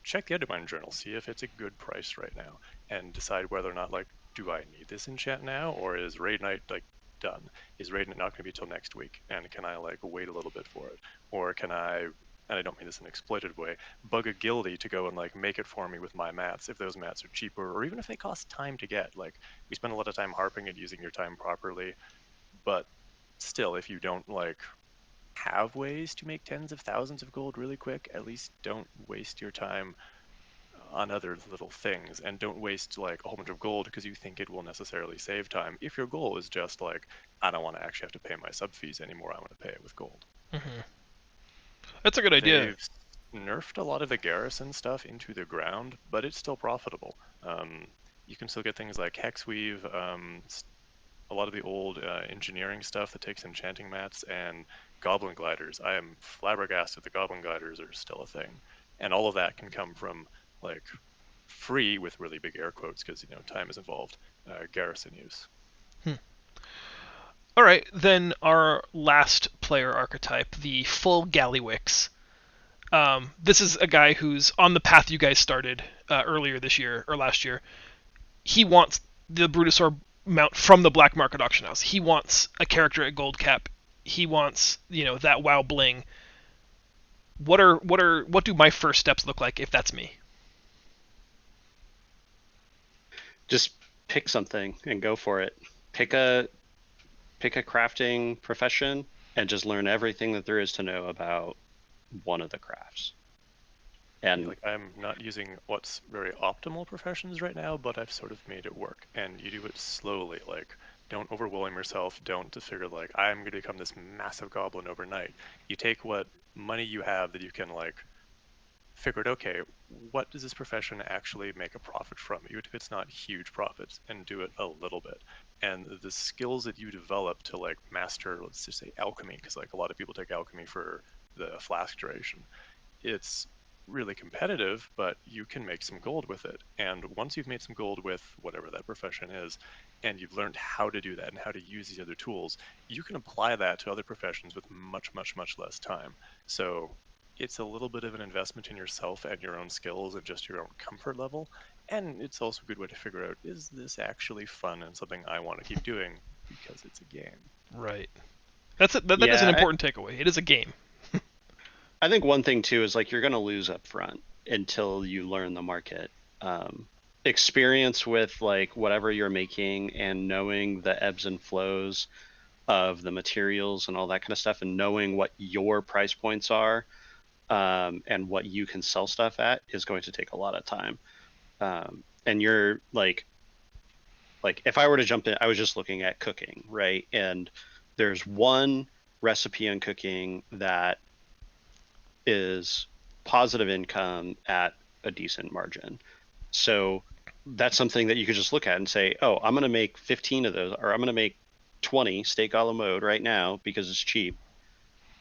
Check the Undermine journal, see if it's a good price right now, and decide whether or not like, do I need this enchant now, or is raid night like done? Is raid night not going to be till next week, and can I like wait a little bit for it, or can I? And I don't mean this in an exploitative way, bug a guildie to go and like make it for me with my mats if those mats are cheaper, or even if they cost time to get. Like, we spend a lot of time harping at using your time properly, but still, if you don't like have ways to make tens of thousands of gold really quick, at least don't waste your time on other little things, and don't waste like a whole bunch of gold because you think it will necessarily save time. If your goal is just like, I don't want to actually have to pay my sub fees anymore, I want to pay it with gold. Mm-hmm. That's a good idea. They've nerfed a lot of the garrison stuff into the ground, but it's still profitable. You can still get things like Hexweave, a lot of the old engineering stuff that takes enchanting mats and goblin gliders. I am flabbergasted the goblin gliders are still a thing, and all of that can come from like free with really big air quotes because time is involved. Garrison use. All right, then our last player archetype, the full Gallywix. This is a guy who's on the path you guys started earlier this year or last year. He wants the Brutosaur mount from the black market auction house. He wants a character at gold cap. He wants that WoW bling. What do my first steps look like if that's me? Just pick something and go for it. Pick a crafting profession and just learn everything that there is to know about one of the crafts. And like I'm not using what's very optimal professions right now, but I've sort of made it work. And you do it slowly. Like, don't overwhelm yourself. Don't just figure like I'm going to become this massive goblin overnight. You take what money you have that you can like figure out. Okay, what does this profession actually make a profit from? Even if it's not huge profits, and do it a little bit. And the skills that you develop to like master, let's just say alchemy, because like a lot of people take alchemy for the flask duration. It's really competitive, but you can make some gold with it. And once you've made some gold with whatever that profession is, and you've learned how to do that and how to use these other tools, you can apply that to other professions with much, much, much less time. So it's a little bit of an investment in yourself and your own skills and just your own comfort level. And it's also a good way to figure out, is this actually fun and something I want to keep doing because it's a game? Right. That is an important takeaway. It is a game. I think one thing too is like you're going to lose up front until you learn the market. Experience with like whatever you're making and knowing the ebbs and flows of the materials and all that kind of stuff, and knowing what your price points are and what you can sell stuff at is going to take a lot of time. And you're like if I were to jump in, I was just looking at cooking, right? And there's one recipe on cooking that is positive income at a decent margin. So that's something that you could just look at and say, oh, I'm going to make 15 of those, or I'm going to make 20 steak a la mode right now because it's cheap,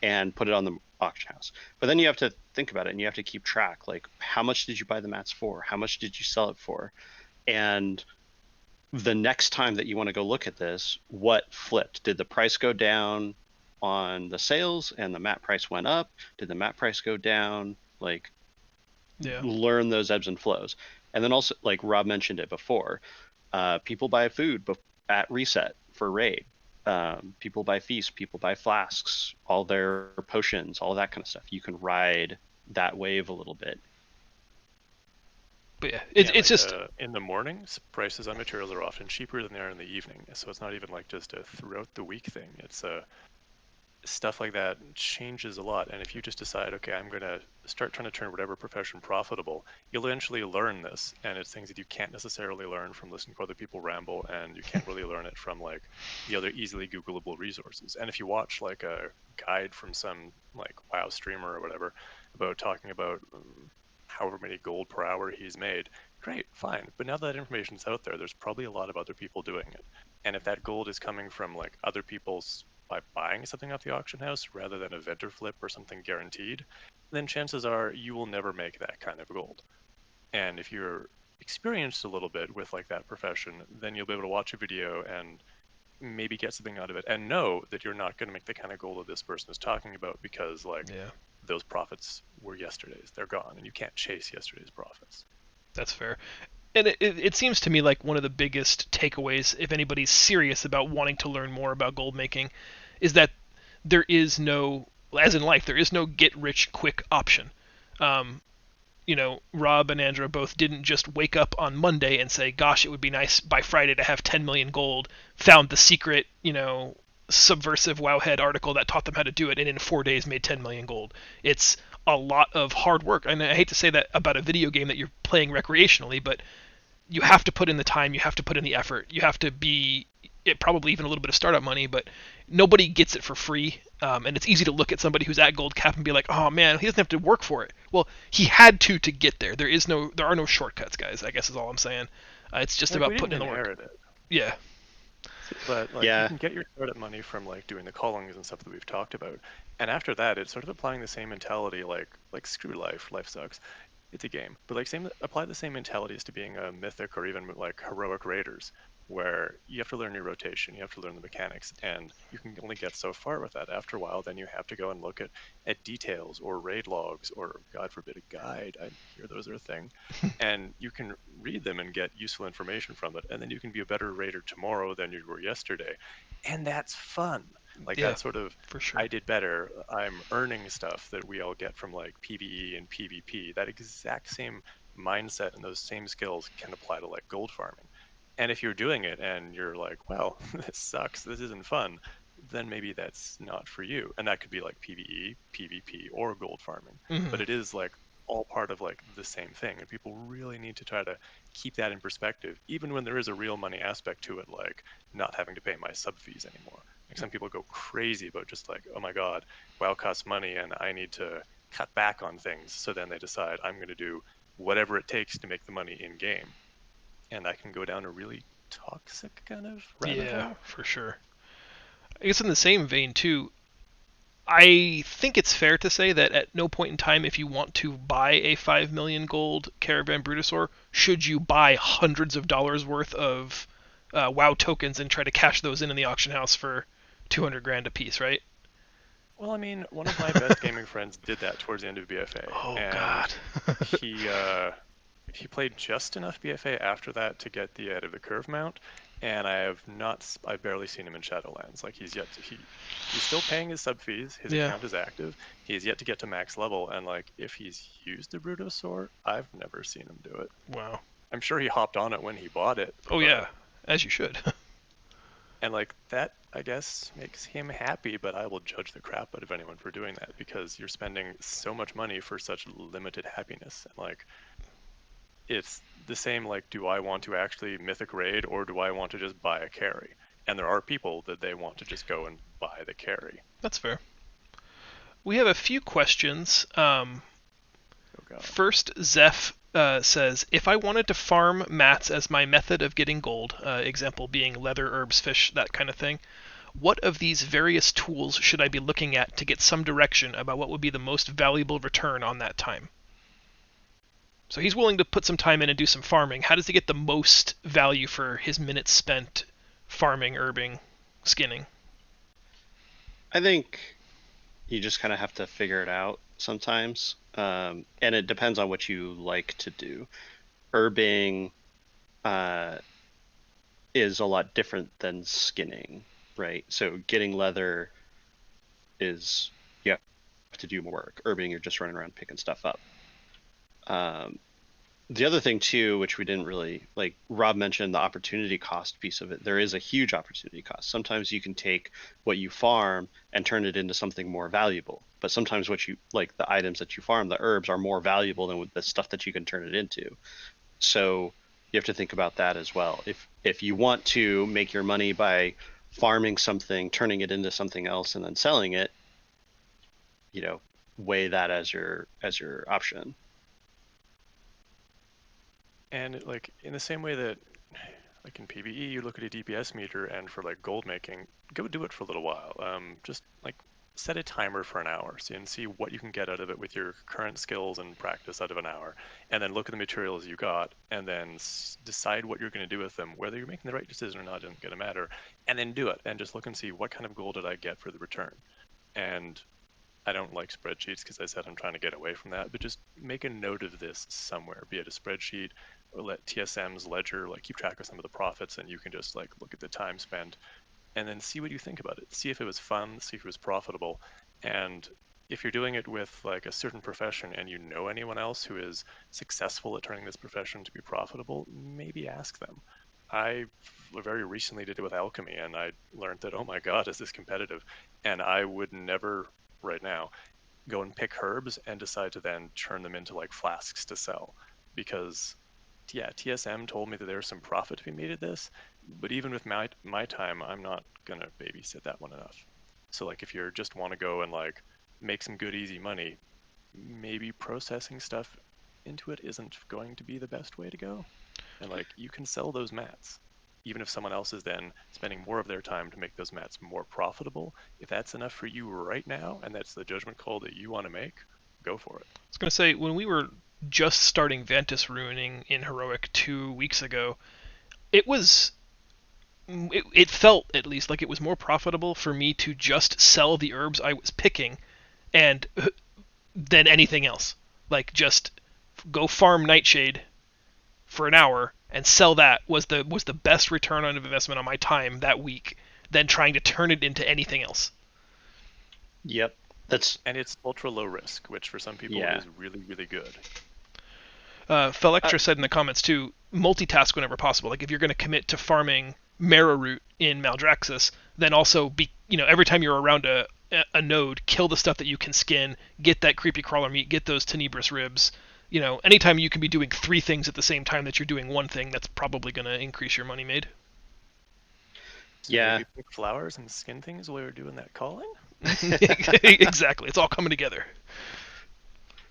and put it on the auction house. But then you have to think about it and you have to keep track. Like, how much did you buy the mats for? How much did you sell it for? And the next time that you want to go look at this, what flipped? Did the price go down on the sales and the mat price went up? Did the mat price go down? Like, learn those ebbs and flows. And then also, like Rob mentioned it before, people buy food at reset for raid. People buy feast, people buy flasks, all their potions, all that kind of stuff. You can ride that wave a little bit. But yeah, it's just in the mornings, prices on materials are often cheaper than they are in the evening. So it's not even like just a throughout the week thing. It's stuff like that changes a lot. And if you just decide, okay, I'm going to start trying to turn whatever profession profitable, you'll eventually learn this. And it's things that you can't necessarily learn from listening to other people ramble, and you can't really learn it from like the other easily Googleable resources. And if you watch like a guide from some like WoW streamer or whatever about talking about however many gold per hour he's made, great, fine. But now that information's out there, there's probably a lot of other people doing it. And if that gold is coming from like other people's by buying something off the auction house rather than a vendor flip or something guaranteed, then chances are you will never make that kind of gold. And if you're experienced a little bit with like that profession, then you'll be able to watch a video and maybe get something out of it and know that you're not going to make the kind of gold that this person is talking about because like those profits were yesterday's. They're gone and you can't chase yesterday's profits. That's fair. And it seems to me like one of the biggest takeaways, if anybody's serious about wanting to learn more about gold making, is that there is no, as in life, there is no get-rich-quick option. Rob and Andrew both didn't just wake up on Monday and say, gosh, it would be nice by Friday to have 10 million gold, found the secret, subversive Wowhead article that taught them how to do it, and in 4 days made 10 million gold. It's a lot of hard work. And I hate to say that about a video game that you're playing recreationally, but you have to put in the time, you have to put in the effort, you have to be probably even a little bit of startup money, but nobody gets it for free. And it's easy to look at somebody who's at gold cap and be like, oh man, he doesn't have to work for it. Well, he had to get there. There are no shortcuts, guys, I guess is all I'm saying. It's just about putting in the work. Yeah. But like you Yeah. can get your startup money from like doing the callings and stuff that we've talked about. And after that, it's sort of applying the same mentality like screw life, life sucks. It's a game. But like same apply the same mentalities to being a mythic or even like heroic raiders, where you have to learn your rotation, you have to learn the mechanics, and you can only get so far with that. After a while, then you have to go and look at details or raid logs or God forbid a guide. I hear those are a thing. And you can read them and get useful information from it, and then you can be a better raider tomorrow than you were yesterday, and that's fun. Like Yeah, that sort of for sure. I did better, I'm earning stuff that we all get from like PvE and PvP. That exact same mindset and those same skills can apply to like gold farming. And if you're doing it and you're like, well, this sucks, this isn't fun, then maybe that's not for you. And that could be like PvE, PvP, or gold farming. Hmm. But it is like all part of like the same thing. And people really need to try to keep that in perspective, even when there is a real money aspect to it, like not having to pay my sub fees anymore. Like some people go crazy about just like, oh my God, WoW costs money and I need to cut back on things. So then they decide I'm going to do whatever it takes to make the money in game. And that can go down a really toxic kind of rabbit Yeah, hole. for sure. I guess in the same vein too, I think it's fair to say that at no point in time, if you want to buy a 5 million gold Caravan Brutosaur, should you buy hundreds of dollars worth of WoW tokens and try to cash those in the auction house for 200 grand a piece, right? Well, I mean, one of my best gaming friends did that towards the end of BFA, Oh and God. he uh, he played just enough BFA after that to get the out of the curve mount, and I have not, I've barely seen him in Shadowlands. Like he's yet to, he's still paying his sub fees. His Yeah. account is active. He's yet to get to max level, and like if he's used the Brutosaur, I've never seen him do it. Wow. I'm sure he hopped on it when he bought it, Oh but yeah, as you should. and like that I guess makes him happy, but I will judge the crap out of anyone for doing that because you're spending so much money for such limited happiness. And like it's the same like do I want to actually mythic raid or do I want to just buy a carry? And there are people that they want to just go and buy the carry. That's fair. We have a few questions. Oh god. First, Zeph says, if I wanted to farm mats as my method of getting gold, example being leather, herbs, fish, that kind of thing, what of these various tools should I be looking at to get some direction about what would be the most valuable return on that time? So he's willing to put some time in and do some farming. How does he get the most value for his minutes spent farming, herbing, skinning? I think you just kind of have to figure it out sometimes. And it depends on what you like to do. Herbing is a lot different than skinning, right? So getting leather is you have to do more work. Herbing, you're just running around picking stuff up. The other thing too, which we didn't really like, Rob mentioned the opportunity cost piece of it. There is a huge opportunity cost. Sometimes you can take what you farm and turn it into something more valuable. But sometimes what you like, the items that you farm, the herbs are more valuable than the stuff that you can turn it into. So you have to think about that as well. If you want to make your money by farming something, turning it into something else, and then selling it, you know, weigh that as your option. And like in the same way that like in PvE you look at a DPS meter and for like gold making, go do it for a little while. Just like set a timer for an hour and see what you can get out of it with your current skills and practice out of an hour, and then look at the materials you got and then decide what you're going to do with them. Whether you're making the right decision or not isn't going to matter, and then do it and just look and see what kind of gold did I get for the return. And I don't like spreadsheets because I said I'm trying to get away from that, but just make a note of this somewhere, be it a spreadsheet or let TSM's ledger like keep track of some of the profits, and you can just like look at the time spent and then see what you think about it. See if it was fun, see if it was profitable. And if you're doing it with like a certain profession and you know anyone else who is successful at turning this profession to be profitable, maybe ask them. I very recently did it with alchemy and I learned that, oh my God, is this competitive? And I would never right now go and pick herbs and decide to then turn them into like flasks to sell because yeah, TSM told me that there's some profit to be made at this, but even with my time, I'm not gonna babysit that one enough. So like if you just want to go and like make some good easy money, maybe processing stuff into it isn't going to be the best way to go. And like you can sell those mats. even if someone else is then spending more of their time to make those mats more profitable, if that's enough for you right now, and that's the judgment call that you want to make, go for it. I was going to say, when we were just starting Ventus Ruining in Heroic 2 weeks ago, it felt, at least, like it was more profitable for me to just sell the herbs I was picking and than anything else. Like, just go farm Nightshade for an hour and sell that was the best return on investment on my time that week than trying to turn it into anything else. Yep. And it's ultra low risk, which for some people is really, really good. Felectra said in the comments too, multitask whenever possible. Like if you're going to commit to farming Marrow in Maldraxxus, then also every time you're around a node, kill the stuff that you can skin, get that creepy crawler meat, get those Tenebrous ribs. Anytime you can be doing 3 things at the same time that you're doing 1 thing, that's probably going to increase your money made. So maybe pick flowers and skin things while you're doing that calling? Exactly. It's all coming together.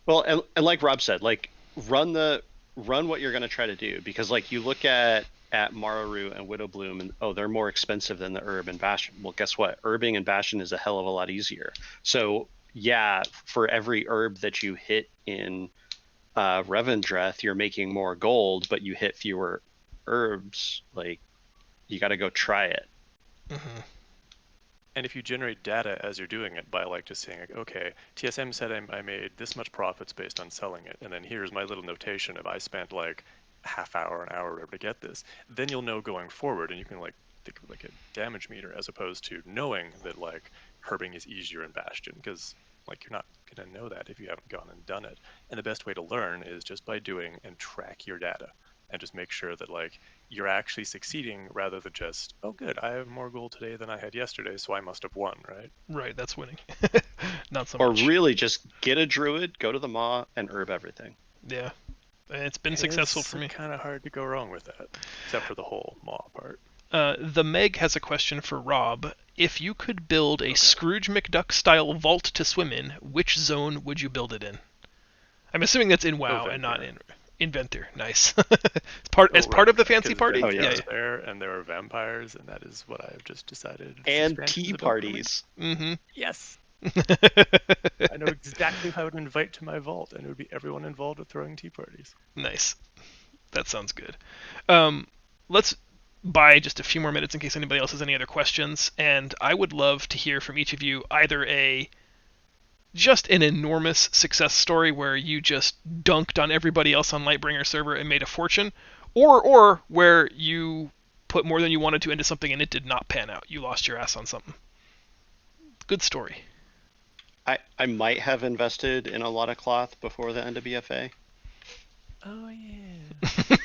Well, and like Rob said, like run what you're going to try to do, because like you look at Marrow and Widowbloom and they're more expensive than the herb and Bastion. Well, guess what? Herbing and Bastion is a hell of a lot easier. So yeah, for every herb that you hit in Revendreth, you're making more gold, but you hit fewer herbs. Like you got to go try it. Mm-hmm. And if you generate data as you're doing it by like just saying, like, okay, TSM said I made this much profits based on selling it, and then here's my little notation of I spent like half hour, an hour, whatever to get this, then you'll know going forward, and you can like think of like a damage meter as opposed to knowing that like herbing is easier in Bastion, because like you're not gonna know that if you haven't gone and done it. And the best way to learn is just by doing and track your data, and just make sure that like you're actually succeeding rather than just, oh good, I have more gold today than I had yesterday, so I must have won, right? Right, that's winning. Not so or much. Or really just get a druid, go to the Maw, and herb everything. Yeah. It's been successful for me. It's kind of hard to go wrong with that, except for the whole Maw part. The Meg has a question for Rob. If you could build a Scrooge McDuck-style vault to swim in, which zone would you build it in? I'm assuming that's in WoW and not in Inventor. Nice. It's part of the fancy party? Oh, yeah. There, and there are vampires, and that is what I've just decided. And tea parties. Mm-hmm. Yes. I know exactly who I would invite to my vault, and it would be everyone involved with throwing tea parties. Nice. That sounds good. Let's buy just a few more minutes in case anybody else has any other questions, and I would love to hear from each of you either just an enormous success story where you just dunked on everybody else on Lightbringer server and made a fortune, or where you put more than you wanted to into something and it did not pan out. You lost your ass on something. Good story. I might have invested in a lot of cloth before the end of BFA. Oh yeah.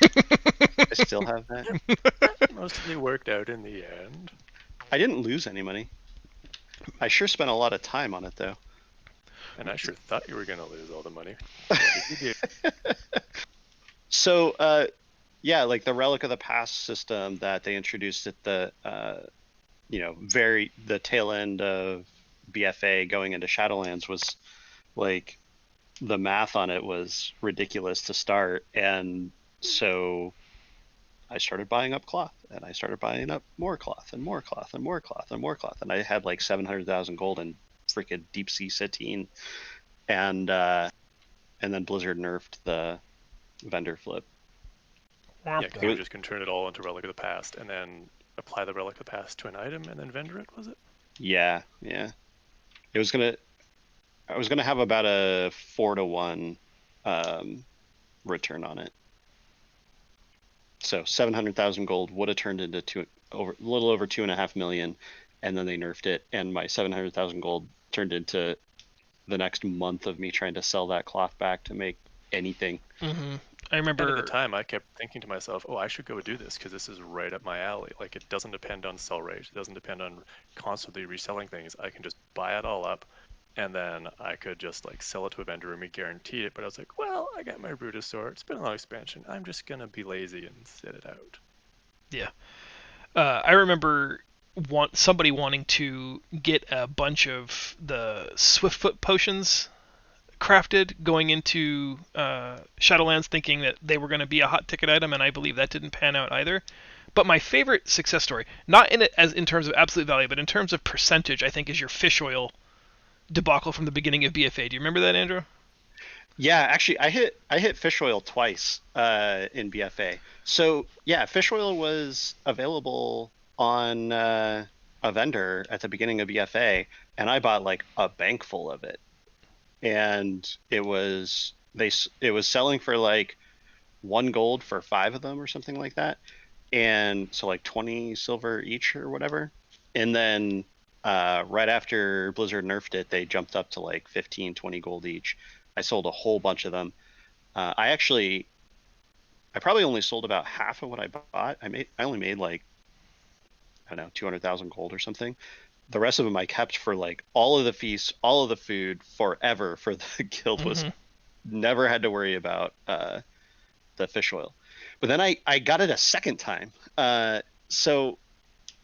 I still have that. Mostly worked out in the end. I didn't lose any money. I sure spent a lot of time on it though. And I sure thought you were gonna lose all the money. So yeah, like the Relic of the Past system that they introduced at the the tail end of BFA going into Shadowlands was like the math on it was ridiculous to start, and so I started buying up cloth, and I started buying up more cloth and more cloth and more cloth and more cloth, and I had like 700,000 gold in freaking Deep Sea Satine, and then Blizzard nerfed the vendor flip. Yeah, because you just can turn it all into Relic of the Past, and then apply the Relic of the Past to an item, and then vendor it, was it? Yeah. I was gonna have about a 4-to-1 return on it. So 700,000 gold would have turned into a little over 2.5 million, and then they nerfed it, and my 700,000 gold turned into the next month of me trying to sell that cloth back to make anything. Mm-hmm. I remember at the time I kept thinking to myself, oh, I should go do this because this is right up my alley. Like, it doesn't depend on sell rate. It doesn't depend on constantly reselling things. I can just buy it all up, and then I could just like sell it to a vendor and be guaranteed it. But I was like, well, I got my Brutosaur. It's been a long expansion. I'm just going to be lazy and sit it out. Yeah. I remember somebody wanting to get a bunch of the Swiftfoot potions crafted going into Shadowlands, thinking that they were going to be a hot ticket item, and I believe that didn't pan out either. But my favorite success story, not in it as in terms of absolute value, but in terms of percentage, I think is your fish oil debacle from the beginning of BFA. Do you remember that, Andrew? Yeah, actually, I hit fish oil twice in BFA. So yeah, fish oil was available on a vendor at the beginning of BFA, and I bought like a bank full of it, and it was selling for like 1 gold for 5 of them or something like that, and so like 20 silver each or whatever. And then right after Blizzard nerfed it, they jumped up to like 15, 20 gold each. I sold a whole bunch of them. I probably only sold about half of what I bought. I only made like, I don't know, 200,000 gold or something. The rest of them I kept for like all of the feasts, all of the food forever for the guild. Was Mm-hmm. never had to worry about the fish oil. But then I got it a second time. So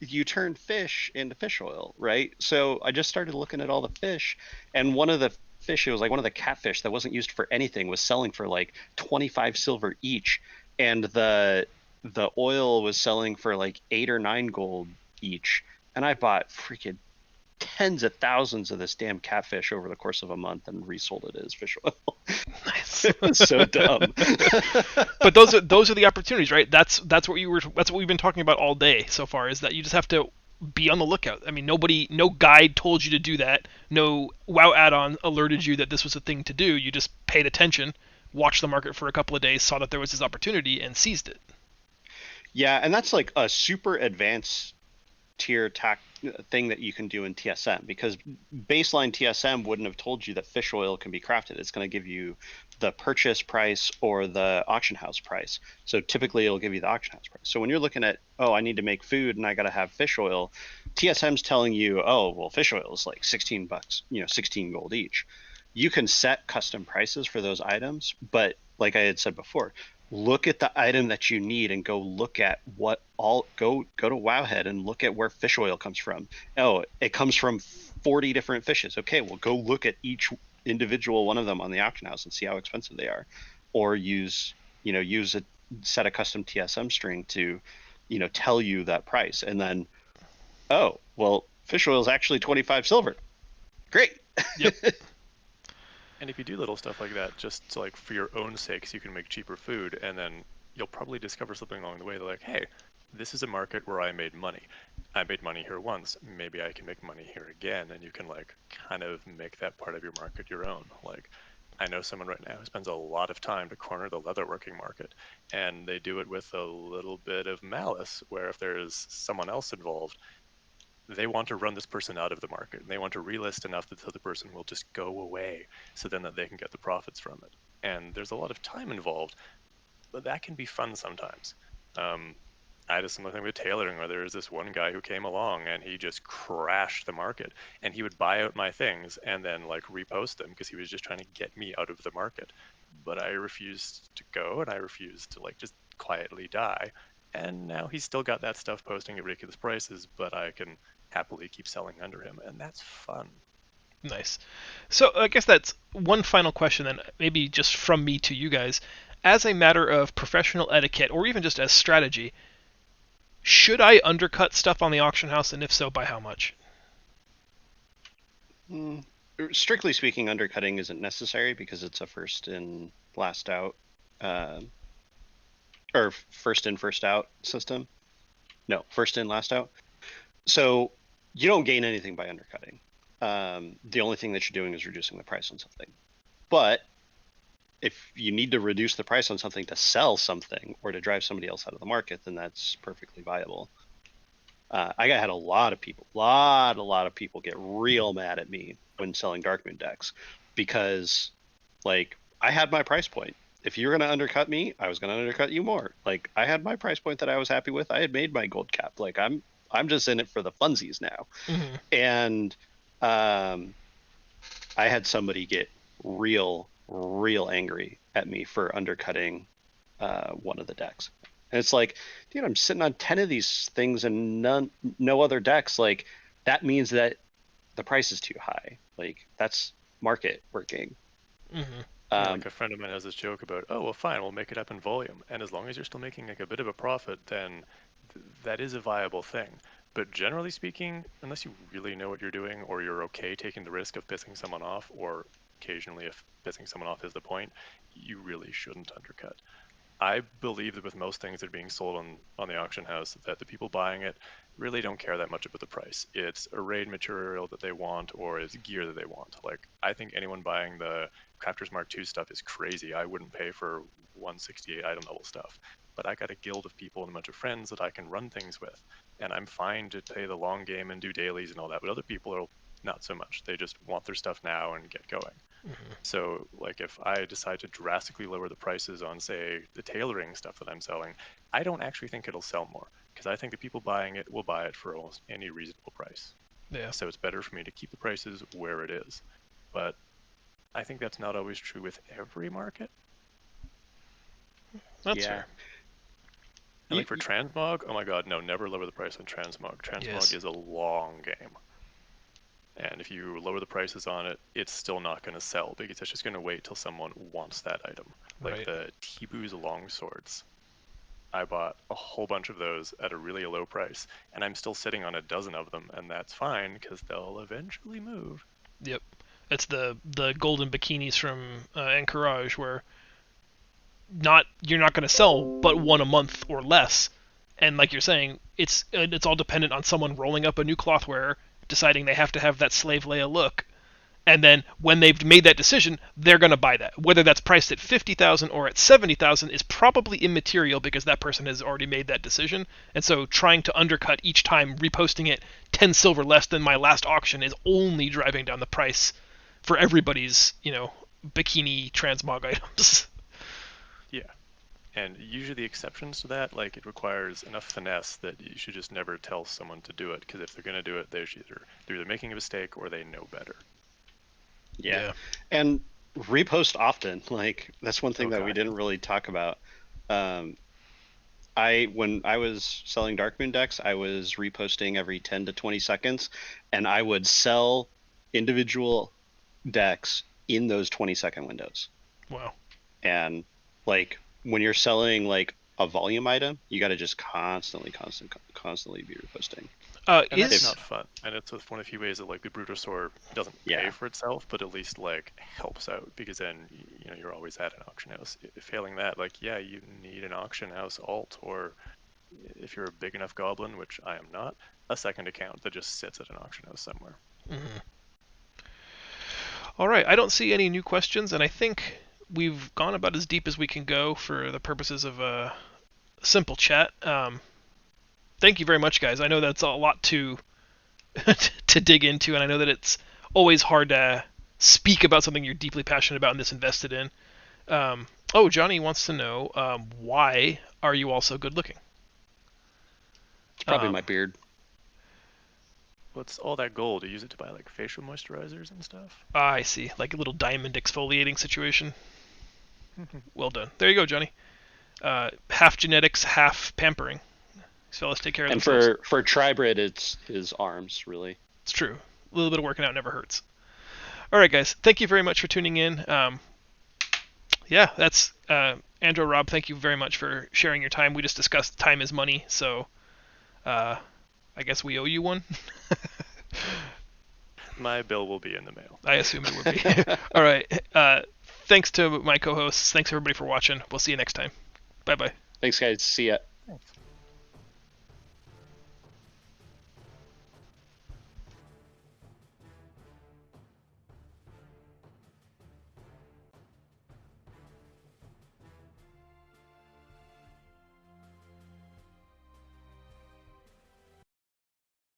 you turn fish into fish oil, right? So I just started looking at all the fish, and one of the fish, it was like one of the catfish that wasn't used for anything, was selling for like 25 silver each, and the oil was selling for like 8 or 9 gold each. And I bought freaking tens of thousands of this damn catfish over the course of a month and resold it as fish oil. Nice. It was so dumb. But those are the opportunities, right? That's what we've been talking about all day so far. Is that you just have to be on the lookout. I mean, no guide told you to do that. No WoW add-on alerted you that this was a thing to do. You just paid attention, watched the market for a couple of days, saw that there was this opportunity, and seized it. Yeah, and that's like a super advanced tier thing that you can do in TSM, because baseline TSM wouldn't have told you that fish oil can be crafted. It's going to give you the purchase price or the auction house price. So typically it'll give you the auction house price. So when you're looking at, oh, I need to make food and I got to have fish oil, TSM's telling you, oh, well, fish oil is like 16 bucks, 16 gold each. You can set custom prices for those items, but like I had said before, look at the item that you need and go look at what all go to Wowhead and look at where fish oil comes from. Oh, it comes from 40 different fishes. Okay, well, go look at each individual one of them on the auction house and see how expensive they are, or use a set a custom TSM string to tell you that price. And then, oh, well, fish oil is actually 25 silver. Great. Yep. And if you do little stuff like that, just to, like, for your own sake, so you can make cheaper food, and then you'll probably discover something along the way. They're like, hey, this is a market where I made money. I made money here once. Maybe I can make money here again, and you can like kind of make that part of your market your own. Like, I know someone right now who spends a lot of time to corner the leatherworking market, and they do it with a little bit of malice, where if there's someone else involved, they want to run this person out of the market, and they want to relist enough that the other person will just go away, so then that they can get the profits from it. And there's a lot of time involved, but that can be fun sometimes. Um, I had a similar thing with tailoring, where there was this one guy who came along and he just crashed the market, and he would buy out my things and then like repost them because he was just trying to get me out of the market. But I refused to go, and I refused to like just quietly die. And now he's still got that stuff posting at ridiculous prices, but I can happily keep selling under him, and that's fun. Nice. So I guess that's one final question then, maybe just from me to you guys. As a matter of professional etiquette, or even just as strategy, should I undercut stuff on the auction house, and if so, by how much? Strictly speaking, undercutting isn't necessary because it's a first in, last out, uh, or first in, first out system. No, first in, last out. So you don't gain anything by undercutting. The only thing that you're doing is reducing the price on something. But if you need to reduce the price on something to sell something or to drive somebody else out of the market, then that's perfectly viable. I had a lot of people get real mad at me when selling Darkmoon decks, because like I had my price point. If you were going to undercut me, I was going to undercut you more. Like, I had my price point that I was happy with. I had made my gold cap. Like, I'm just in it for the funsies now. Mm-hmm. And I had somebody get real angry at me for undercutting one of the decks. And it's like, dude, I'm sitting on 10 of these things and no other decks. Like, that means that the price is too high. Like, that's market working. Mm-hmm. Yeah, like a friend of mine has this joke about, oh, well, fine, we'll make it up in volume. And as long as you're still making like a bit of a profit, then that is a viable thing. But generally speaking, unless you really know what you're doing, or you're okay taking the risk of pissing someone off, or occasionally if pissing someone off is the point, you really shouldn't undercut. I believe that with most things that are being sold on the auction house, that the people buying it really don't care that much about the price. It's a raid material that they want, or it's gear that they want. Like, I think anyone buying the Crafters Mark II stuff is crazy. I wouldn't pay for 168 item level stuff. But I got a guild of people and a bunch of friends that I can run things with, and I'm fine to play the long game and do dailies and all that. But other people are not so much. They just want their stuff now and get going. So, like, if I decide to drastically lower the prices on, say, the tailoring stuff that I'm selling, I don't actually think it'll sell more, because I think the people buying it will buy it for almost any reasonable price. Yeah. So it's better for me to keep the prices where it is. But I think that's not always true with every market. That's Yeah. fair. And like for transmog, oh my god, no, never lower the price on transmog. Transmog Yes. is a long game. And if you lower the prices on it, it's still not going to sell, because it's just going to wait till someone wants that item. Like Right. the Tibu's longswords. I bought a whole bunch of those at a really low price, and I'm still sitting on a dozen of them, and that's fine, because they'll eventually move. Yep. It's the golden bikinis from Encourage, where you're not going to sell but one a month or less, and like you're saying, it's all dependent on someone rolling up a new cloth wearer, deciding they have to have that slave Leia look, and then when they've made that decision, they're going to buy that. Whether that's priced at 50,000 or at 70,000 is probably immaterial, because that person has already made that decision. And so trying to undercut each time, reposting it 10 silver less than my last auction, is only driving down the price for everybody's, bikini transmog items. Yeah. And usually the exceptions to that, like, it requires enough finesse that you should just never tell someone to do it, because if they're going to do it, they're either making a mistake or they know better. Yeah. And repost often. Like, that's one thing that we didn't really talk about. When I was selling Darkmoon decks, I was reposting every 10 to 20 seconds, and I would sell individual decks in those 20-second windows. Wow. And like, when you're selling like a volume item, you got to just constantly be reposting. And that's not fun. And it's one of the few ways that, like, the Brutosaur doesn't pay for itself, but at least, like, helps out, because then, you're always at an auction house. Failing that, like, yeah, you need an auction house alt, or if you're a big enough goblin, which I am not, a second account that just sits at an auction house somewhere. Mm-hmm. All right, I don't see any new questions, and I think we've gone about as deep as we can go for the purposes of a simple chat. Thank you very much, guys. I know that's a lot to dig into, and I know that it's always hard to speak about something you're deeply passionate about and this invested in. Johnny wants to know, why are you all so good looking? It's probably my beard. What's all that gold? You use it to buy, like, facial moisturizers and stuff? I see. Like a little diamond exfoliating situation. Well done. There you go, Johnny. Half genetics, half pampering. These fellas take care of themselves. And for Tribrid, it's his arms, really. It's true. A little bit of working out never hurts. All right, guys. Thank you very much for tuning in. That's Andrew, Rob. Thank you very much for sharing your time. We just discussed time is money, so I guess we owe you one. My bill will be in the mail. I assume it would be. All right. Thanks to my co-hosts. Thanks everybody for watching. We'll see you next time. Bye-bye. Thanks, guys. See ya.